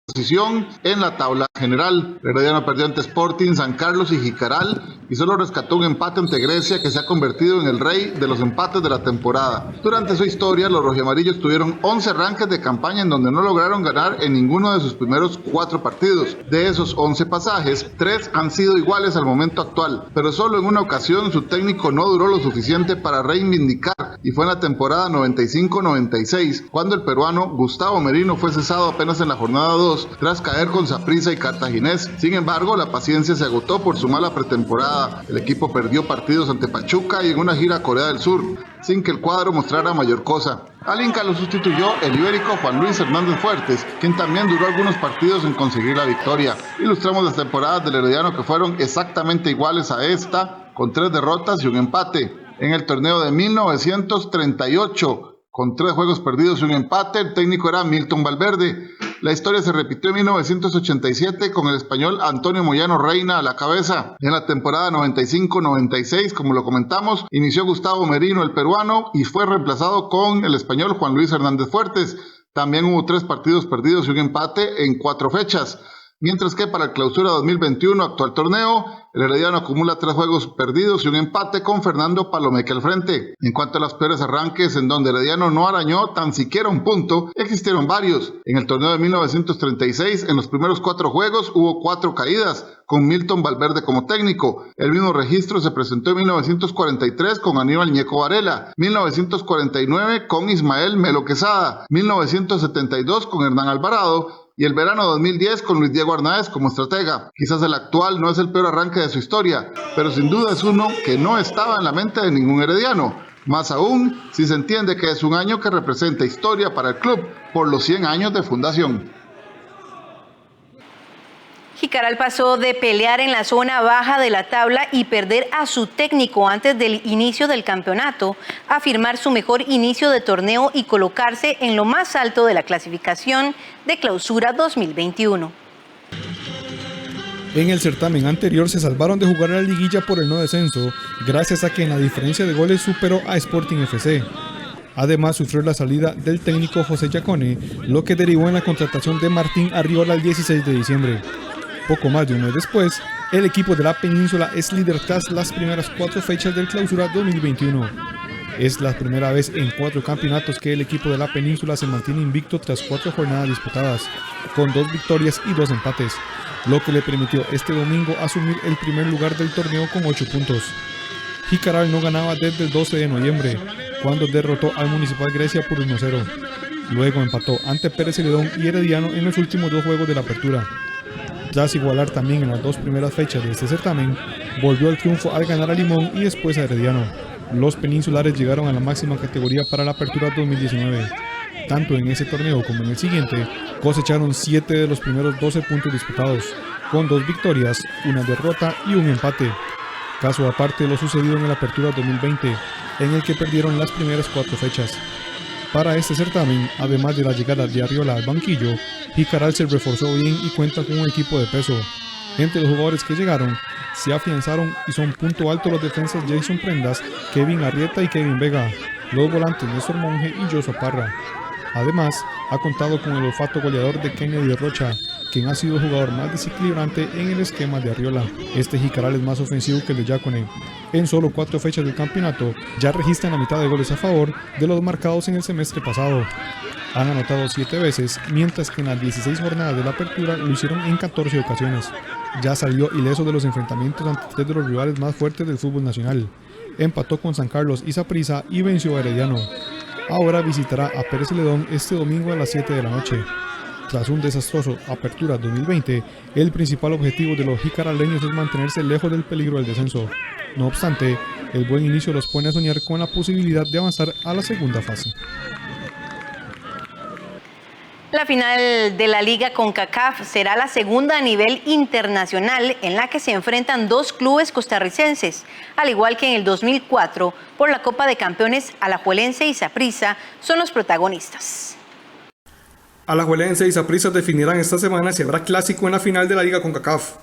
posición en la tabla general. Herediano perdió ante Sporting, San Carlos y Jicaral y solo rescató un empate ante Grecia, que se ha convertido en el rey de los empates de la temporada. Durante su historia, los rojiamarillos tuvieron 11 arranques de campaña en donde no lograron ganar en ninguno de sus primeros 4 partidos. De esos 11 pasajes, 3 han sido iguales al momento actual, pero solo en una ocasión su técnico no duró lo suficiente para reivindicar, y fue en la temporada 95-96, cuando el peruano Gustavo Merino fue cesado apenas en la jornada 2 tras caer con Saprissa y Cartaginés. Sin embargo, la paciencia se agotó por su mala pretemporada. El equipo perdió partidos ante Pachuca y en una gira a Corea del Sur, sin que el cuadro mostrara mayor cosa. Al Inca lo sustituyó el ibérico Juan Luis Hernández Fuertes, quien también duró algunos partidos en conseguir la victoria. Ilustramos las temporadas del Herediano, que fueron exactamente iguales a esta, con 3 derrotas y un empate. En el torneo de 1938, con 3 juegos perdidos y un empate, el técnico era Milton Valverde. La historia se repitió en 1987 con el español Antonio Moyano Reina a la cabeza. En la temporada 95-96, como lo comentamos, inició Gustavo Merino, el peruano, y fue reemplazado con el español Juan Luis Hernández Fuertes. También hubo 3 partidos perdidos y un empate en 4 fechas. Mientras que para el Clausura 2021, actual torneo, el Herediano acumula 3 juegos perdidos y un empate con Fernando Palomeque al frente. En cuanto a los peores arranques en donde Herediano no arañó tan siquiera un punto, existieron varios. En el torneo de 1936, en los primeros 4 juegos hubo 4 caídas, con Milton Valverde como técnico. El mismo registro se presentó en 1943 con Aníbal Ñeco Varela, 1949 con Ismael Melo Quesada, 1972 con Hernán Alvarado, y el verano 2010 con Luis Diego Arnaez como estratega. Quizás el actual no es el peor arranque de su historia, pero sin duda es uno que no estaba en la mente de ningún herediano. Más aún, si se entiende que es un año que representa historia para el club por los 100 años de fundación. Jicaral pasó de pelear en la zona baja de la tabla y perder a su técnico antes del inicio del campeonato a firmar su mejor inicio de torneo y colocarse en lo más alto de la clasificación de Clausura 2021. En el certamen anterior se salvaron de jugar a la liguilla por el no descenso, gracias a que en la diferencia de goles superó a Sporting FC. Además, sufrió la salida del técnico José Yacone, lo que derivó en la contratación de Martín Arriola el 16 de diciembre. Poco más de un mes después, el equipo de la Península es líder tras las primeras 4 fechas del Clausura 2021. Es la primera vez en 4 campeonatos que el equipo de la Península se mantiene invicto tras 4 jornadas disputadas, con 2 victorias y 2 empates, lo que le permitió este domingo asumir el primer lugar del torneo con 8 puntos. Jicaral no ganaba desde el 12 de noviembre, cuando derrotó al Municipal Grecia por 1-0. Luego empató ante Pérez Celedón y Herediano en los últimos 2 juegos de la apertura. Tras igualar también en las 2 primeras fechas de este certamen, volvió al triunfo al ganar a Limón y después a Herediano. Los peninsulares llegaron a la máxima categoría para la apertura 2019. Tanto en ese torneo como en el siguiente, cosecharon 7 de los primeros 12 puntos disputados, con 2 victorias, 1 derrota y 1 empate. Caso aparte de lo sucedido en la apertura 2020, en el que perdieron las primeras 4 fechas. Para este certamen, además de la llegada de Arriola al banquillo, Jicaral se reforzó bien y cuenta con un equipo de peso. Entre los jugadores que llegaron, se afianzaron y son punto alto los defensas Jason Prendas, Kevin Arrieta y Kevin Vega, los volantes Néstor Monge y Joshua Parra. Además, ha contado con el olfato goleador de Kennedy Rocha, quien ha sido el jugador más desequilibrante en el esquema de Arriola. Este Jicaral es más ofensivo que el de Yacone. En solo 4 fechas del campeonato, ya registran la mitad de goles a favor de los marcados en el semestre pasado. Han anotado 7 veces, mientras que en las 16 jornadas de la apertura lo hicieron en 14 ocasiones. Ya salió ileso de los enfrentamientos ante 3 de los rivales más fuertes del fútbol nacional. Empató con San Carlos y Saprissa y venció a Herediano. Ahora visitará a Pérez Celedón este domingo a las 7 de la noche. Tras un desastroso Apertura 2020, el principal objetivo de los jicaraleños es mantenerse lejos del peligro del descenso. No obstante, el buen inicio los pone a soñar con la posibilidad de avanzar a la segunda fase. La final de la Liga CONCACAF será la segunda a nivel internacional en la que se enfrentan 2 clubes costarricenses, al igual que en el 2004 por la Copa de Campeones. Alajuelense y Saprissa son los protagonistas. Alajuelense y Saprissa definirán esta semana si habrá clásico en la final de la Liga CONCACAF,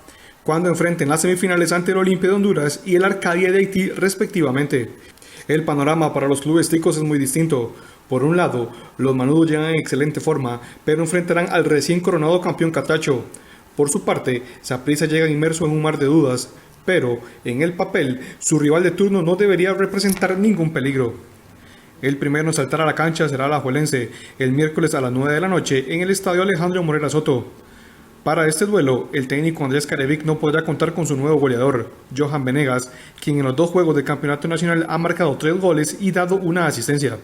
cuando enfrenten las semifinales ante el Olimpia de Honduras y el Arcadia de Haití respectivamente. El panorama para los clubes ticos es muy distinto. Por un lado, los manudos llegan en excelente forma, pero enfrentarán al recién coronado campeón Catacho. Por su parte, Saprissa llega inmerso en un mar de dudas, pero en el papel, su rival de turno no debería representar ningún peligro. El primero en saltar a la cancha será Alajuelense, el miércoles a las 9 de la noche en el estadio Alejandro Morera Soto. Para este duelo, el técnico Andrés Carevic no podrá contar con su nuevo goleador, Johan Venegas, quien en los 2 juegos del campeonato nacional ha marcado 3 goles y dado una asistencia.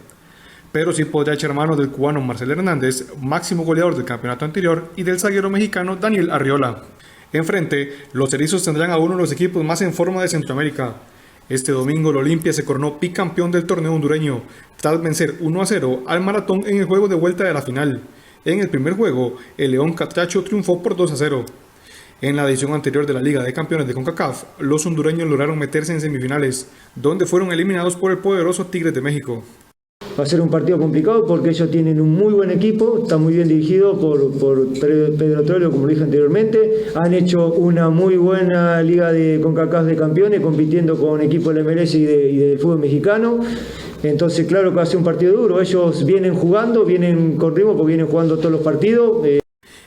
Pero sí podrá echar mano del cubano Marcel Hernández, máximo goleador del campeonato anterior, y del zaguero mexicano Daniel Arriola. Enfrente, los erizos tendrán a uno de los equipos más en forma de Centroamérica. Este domingo el Olimpia se coronó bicampeón del torneo hondureño, tras vencer 1-0 al Maratón en el juego de vuelta de la final. En el primer juego, el León Catracho triunfó por 2-0. En la edición anterior de la Liga de Campeones de CONCACAF, los hondureños lograron meterse en semifinales, donde fueron eliminados por el poderoso Tigres de México. Va a ser un partido complicado porque ellos tienen un muy buen equipo, está muy bien dirigido por Pedro Troilo, como lo dije anteriormente. Han hecho una muy buena liga de CONCACAF de campeones, compitiendo con equipos del MLS y del fútbol mexicano. Entonces, claro que va a ser un partido duro. Ellos vienen jugando, vienen con ritmo porque vienen jugando todos los partidos.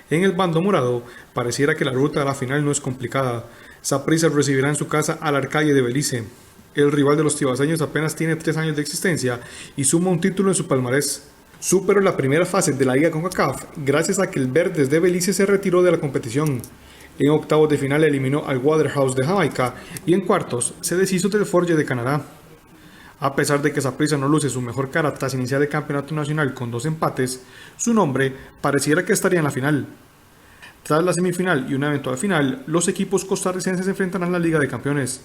En el bando morado, pareciera que la ruta a la final no es complicada. Saprissa recibirá en su casa al Arcadia de Belice. El rival de los tibaseños apenas tiene 3 años de existencia y suma un título en su palmarés. Superó la primera fase de la Liga CONCACAF gracias a que el Verdes de Belice se retiró de la competición. En octavos de final eliminó al Waterhouse de Jamaica y en cuartos se deshizo del Forge de Canadá. A pesar de que Saprissa no luce su mejor cara tras iniciar el campeonato nacional con 2 empates, su nombre pareciera que estaría en la final. Tras la semifinal y una eventual final, los equipos costarricenses se enfrentarán en la Liga de Campeones.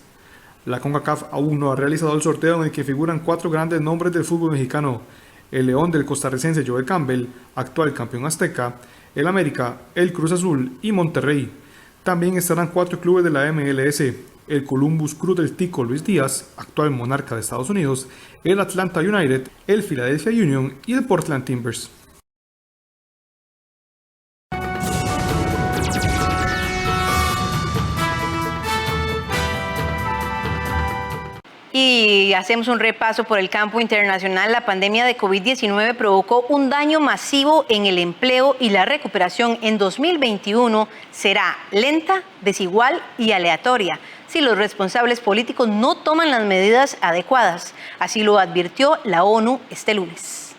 La CONCACAF aún no ha realizado el sorteo en el que figuran 4 grandes nombres del fútbol mexicano: el León del costarricense Joel Campbell, actual campeón azteca, el América, el Cruz Azul y Monterrey. También estarán 4 clubes de la MLS: el Columbus Crew del Tico Luis Díaz, actual monarca de Estados Unidos, el Atlanta United, el Philadelphia Union y el Portland Timbers. Y hacemos un repaso por el campo internacional. La pandemia de COVID-19 provocó un daño masivo en el empleo y la recuperación en 2021 será lenta, desigual y aleatoria si los responsables políticos no toman las medidas adecuadas. Así lo advirtió la ONU este lunes.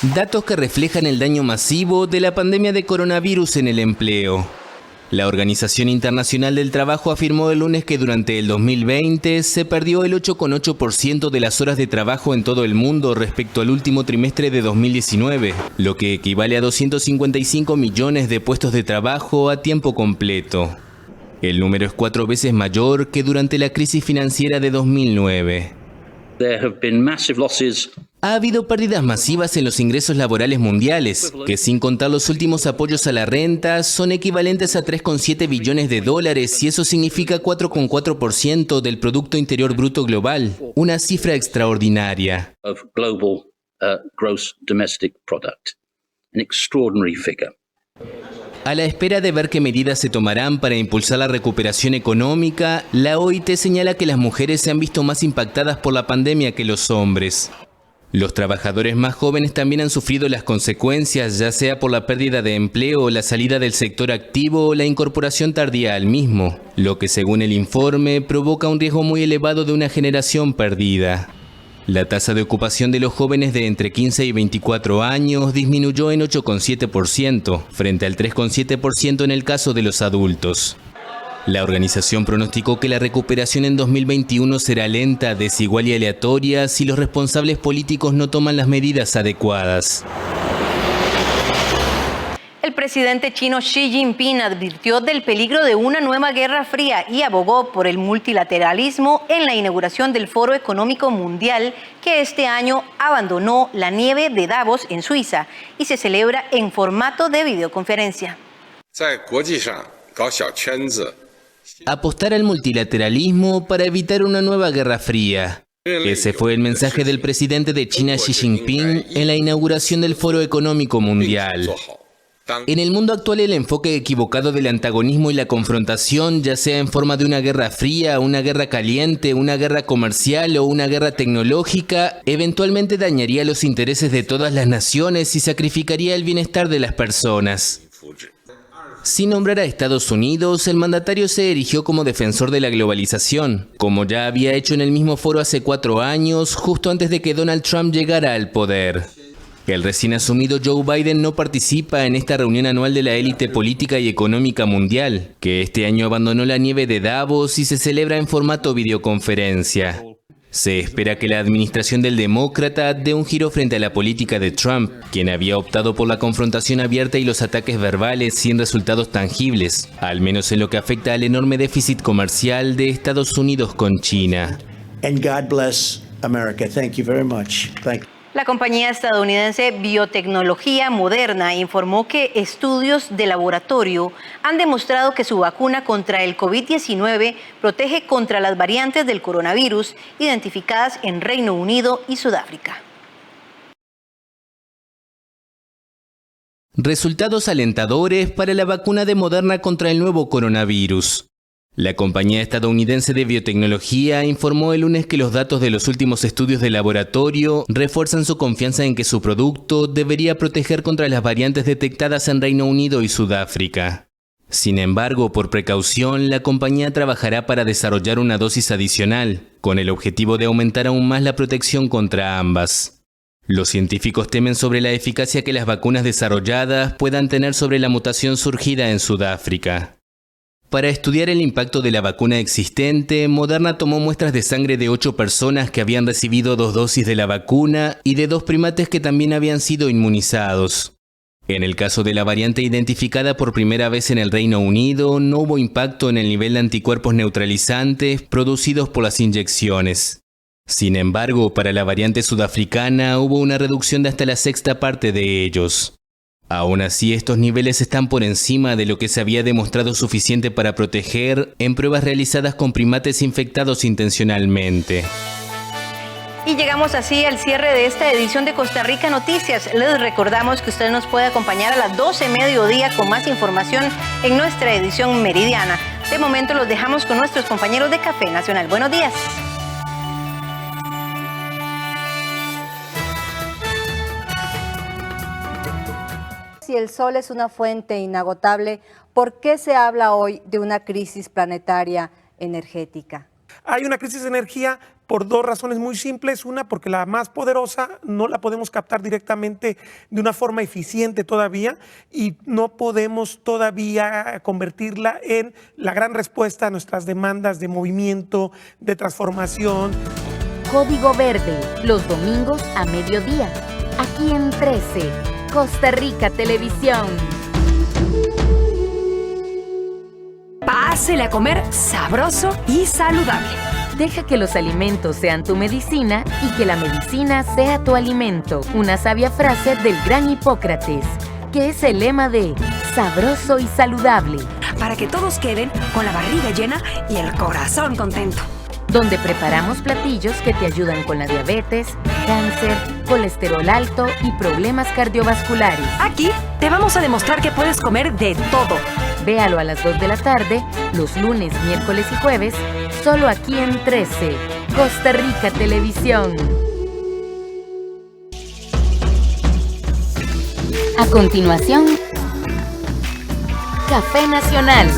Datos que reflejan el daño masivo de la pandemia de coronavirus en el empleo. La Organización Internacional del Trabajo afirmó el lunes que durante el 2020 se perdió el 8,8% de las horas de trabajo en todo el mundo respecto al último trimestre de 2019, lo que equivale a 255 millones de puestos de trabajo a tiempo completo. El número es 4 veces mayor que durante la crisis financiera de 2009. Ha habido pérdidas masivas en los ingresos laborales mundiales, que sin contar los últimos apoyos a la renta, son equivalentes a 3,7 billones de dólares y eso significa 4,4% del Producto Interior Bruto Global, una cifra extraordinaria. A la espera de ver qué medidas se tomarán para impulsar la recuperación económica, la OIT señala que las mujeres se han visto más impactadas por la pandemia que los hombres. Los trabajadores más jóvenes también han sufrido las consecuencias, ya sea por la pérdida de empleo, la salida del sector activo o la incorporación tardía al mismo, lo que según el informe provoca un riesgo muy elevado de una generación perdida. La tasa de ocupación de los jóvenes de entre 15 y 24 años disminuyó en 8,7%, frente al 3,7% en el caso de los adultos. La organización pronosticó que la recuperación en 2021 será lenta, desigual y aleatoria si los responsables políticos no toman las medidas adecuadas. El presidente chino Xi Jinping advirtió del peligro de una nueva guerra fría y abogó por el multilateralismo en la inauguración del Foro Económico Mundial, que este año abandonó la nieve de Davos en Suiza y se celebra en formato de videoconferencia. Apostar al multilateralismo para evitar una nueva guerra fría. Ese fue el mensaje del presidente de China Xi Jinping en la inauguración del Foro Económico Mundial. En el mundo actual, el enfoque equivocado del antagonismo y la confrontación, ya sea en forma de una guerra fría, una guerra caliente, una guerra comercial o una guerra tecnológica, eventualmente dañaría los intereses de todas las naciones y sacrificaría el bienestar de las personas. Sin nombrar a Estados Unidos, el mandatario se erigió como defensor de la globalización, como ya había hecho en el mismo foro hace 4 años, justo antes de que Donald Trump llegara al poder. El recién asumido Joe Biden no participa en esta reunión anual de la élite política y económica mundial, que este año abandonó la nieve de Davos y se celebra en formato videoconferencia. Se espera que la administración del demócrata dé un giro frente a la política de Trump, quien había optado por la confrontación abierta y los ataques verbales sin resultados tangibles, al menos en lo que afecta al enorme déficit comercial de Estados Unidos con China. And God bless America. Thank you very much. Thank you. La compañía estadounidense Biotecnología Moderna informó que estudios de laboratorio han demostrado que su vacuna contra el COVID-19 protege contra las variantes del coronavirus identificadas en Reino Unido y Sudáfrica. Resultados alentadores para la vacuna de Moderna contra el nuevo coronavirus. La compañía estadounidense de biotecnología informó el lunes que los datos de los últimos estudios de laboratorio refuerzan su confianza en que su producto debería proteger contra las variantes detectadas en Reino Unido y Sudáfrica. Sin embargo, por precaución, la compañía trabajará para desarrollar una dosis adicional, con el objetivo de aumentar aún más la protección contra ambas. Los científicos temen sobre la eficacia que las vacunas desarrolladas puedan tener sobre la mutación surgida en Sudáfrica. Para estudiar el impacto de la vacuna existente, Moderna tomó muestras de sangre de 8 personas que habían recibido 2 dosis de la vacuna y de 2 primates que también habían sido inmunizados. En el caso de la variante identificada por primera vez en el Reino Unido, no hubo impacto en el nivel de anticuerpos neutralizantes producidos por las inyecciones. Sin embargo, para la variante sudafricana hubo una reducción de hasta la sexta parte de ellos. Aún así, estos niveles están por encima de lo que se había demostrado suficiente para proteger en pruebas realizadas con primates infectados intencionalmente. Y llegamos así al cierre de esta edición de Costa Rica Noticias. Les recordamos que usted nos puede acompañar a las 12 mediodía con más información en nuestra edición meridiana. De momento los dejamos con nuestros compañeros de Café Nacional. Buenos días. Si el sol es una fuente inagotable, ¿por qué se habla hoy de una crisis planetaria energética? Hay una crisis de energía por dos razones muy simples. Una, porque la más poderosa no la podemos captar directamente de una forma eficiente todavía y no podemos todavía convertirla en la gran respuesta a nuestras demandas de movimiento, de transformación. Código Verde, los domingos a mediodía, aquí en 13, Costa Rica Televisión. Pásele a comer sabroso y saludable. Deja que los alimentos sean tu medicina y que la medicina sea tu alimento. Una sabia frase del gran Hipócrates, que es el lema de sabroso y saludable. Para que todos queden con la barriga llena y el corazón contento. Donde preparamos platillos que te ayudan con la diabetes, cáncer, colesterol alto y problemas cardiovasculares. Aquí te vamos a demostrar que puedes comer de todo. Véalo a las 2 de la tarde, los lunes, miércoles y jueves, solo aquí en 13, Costa Rica Televisión. A continuación, Café Nacional.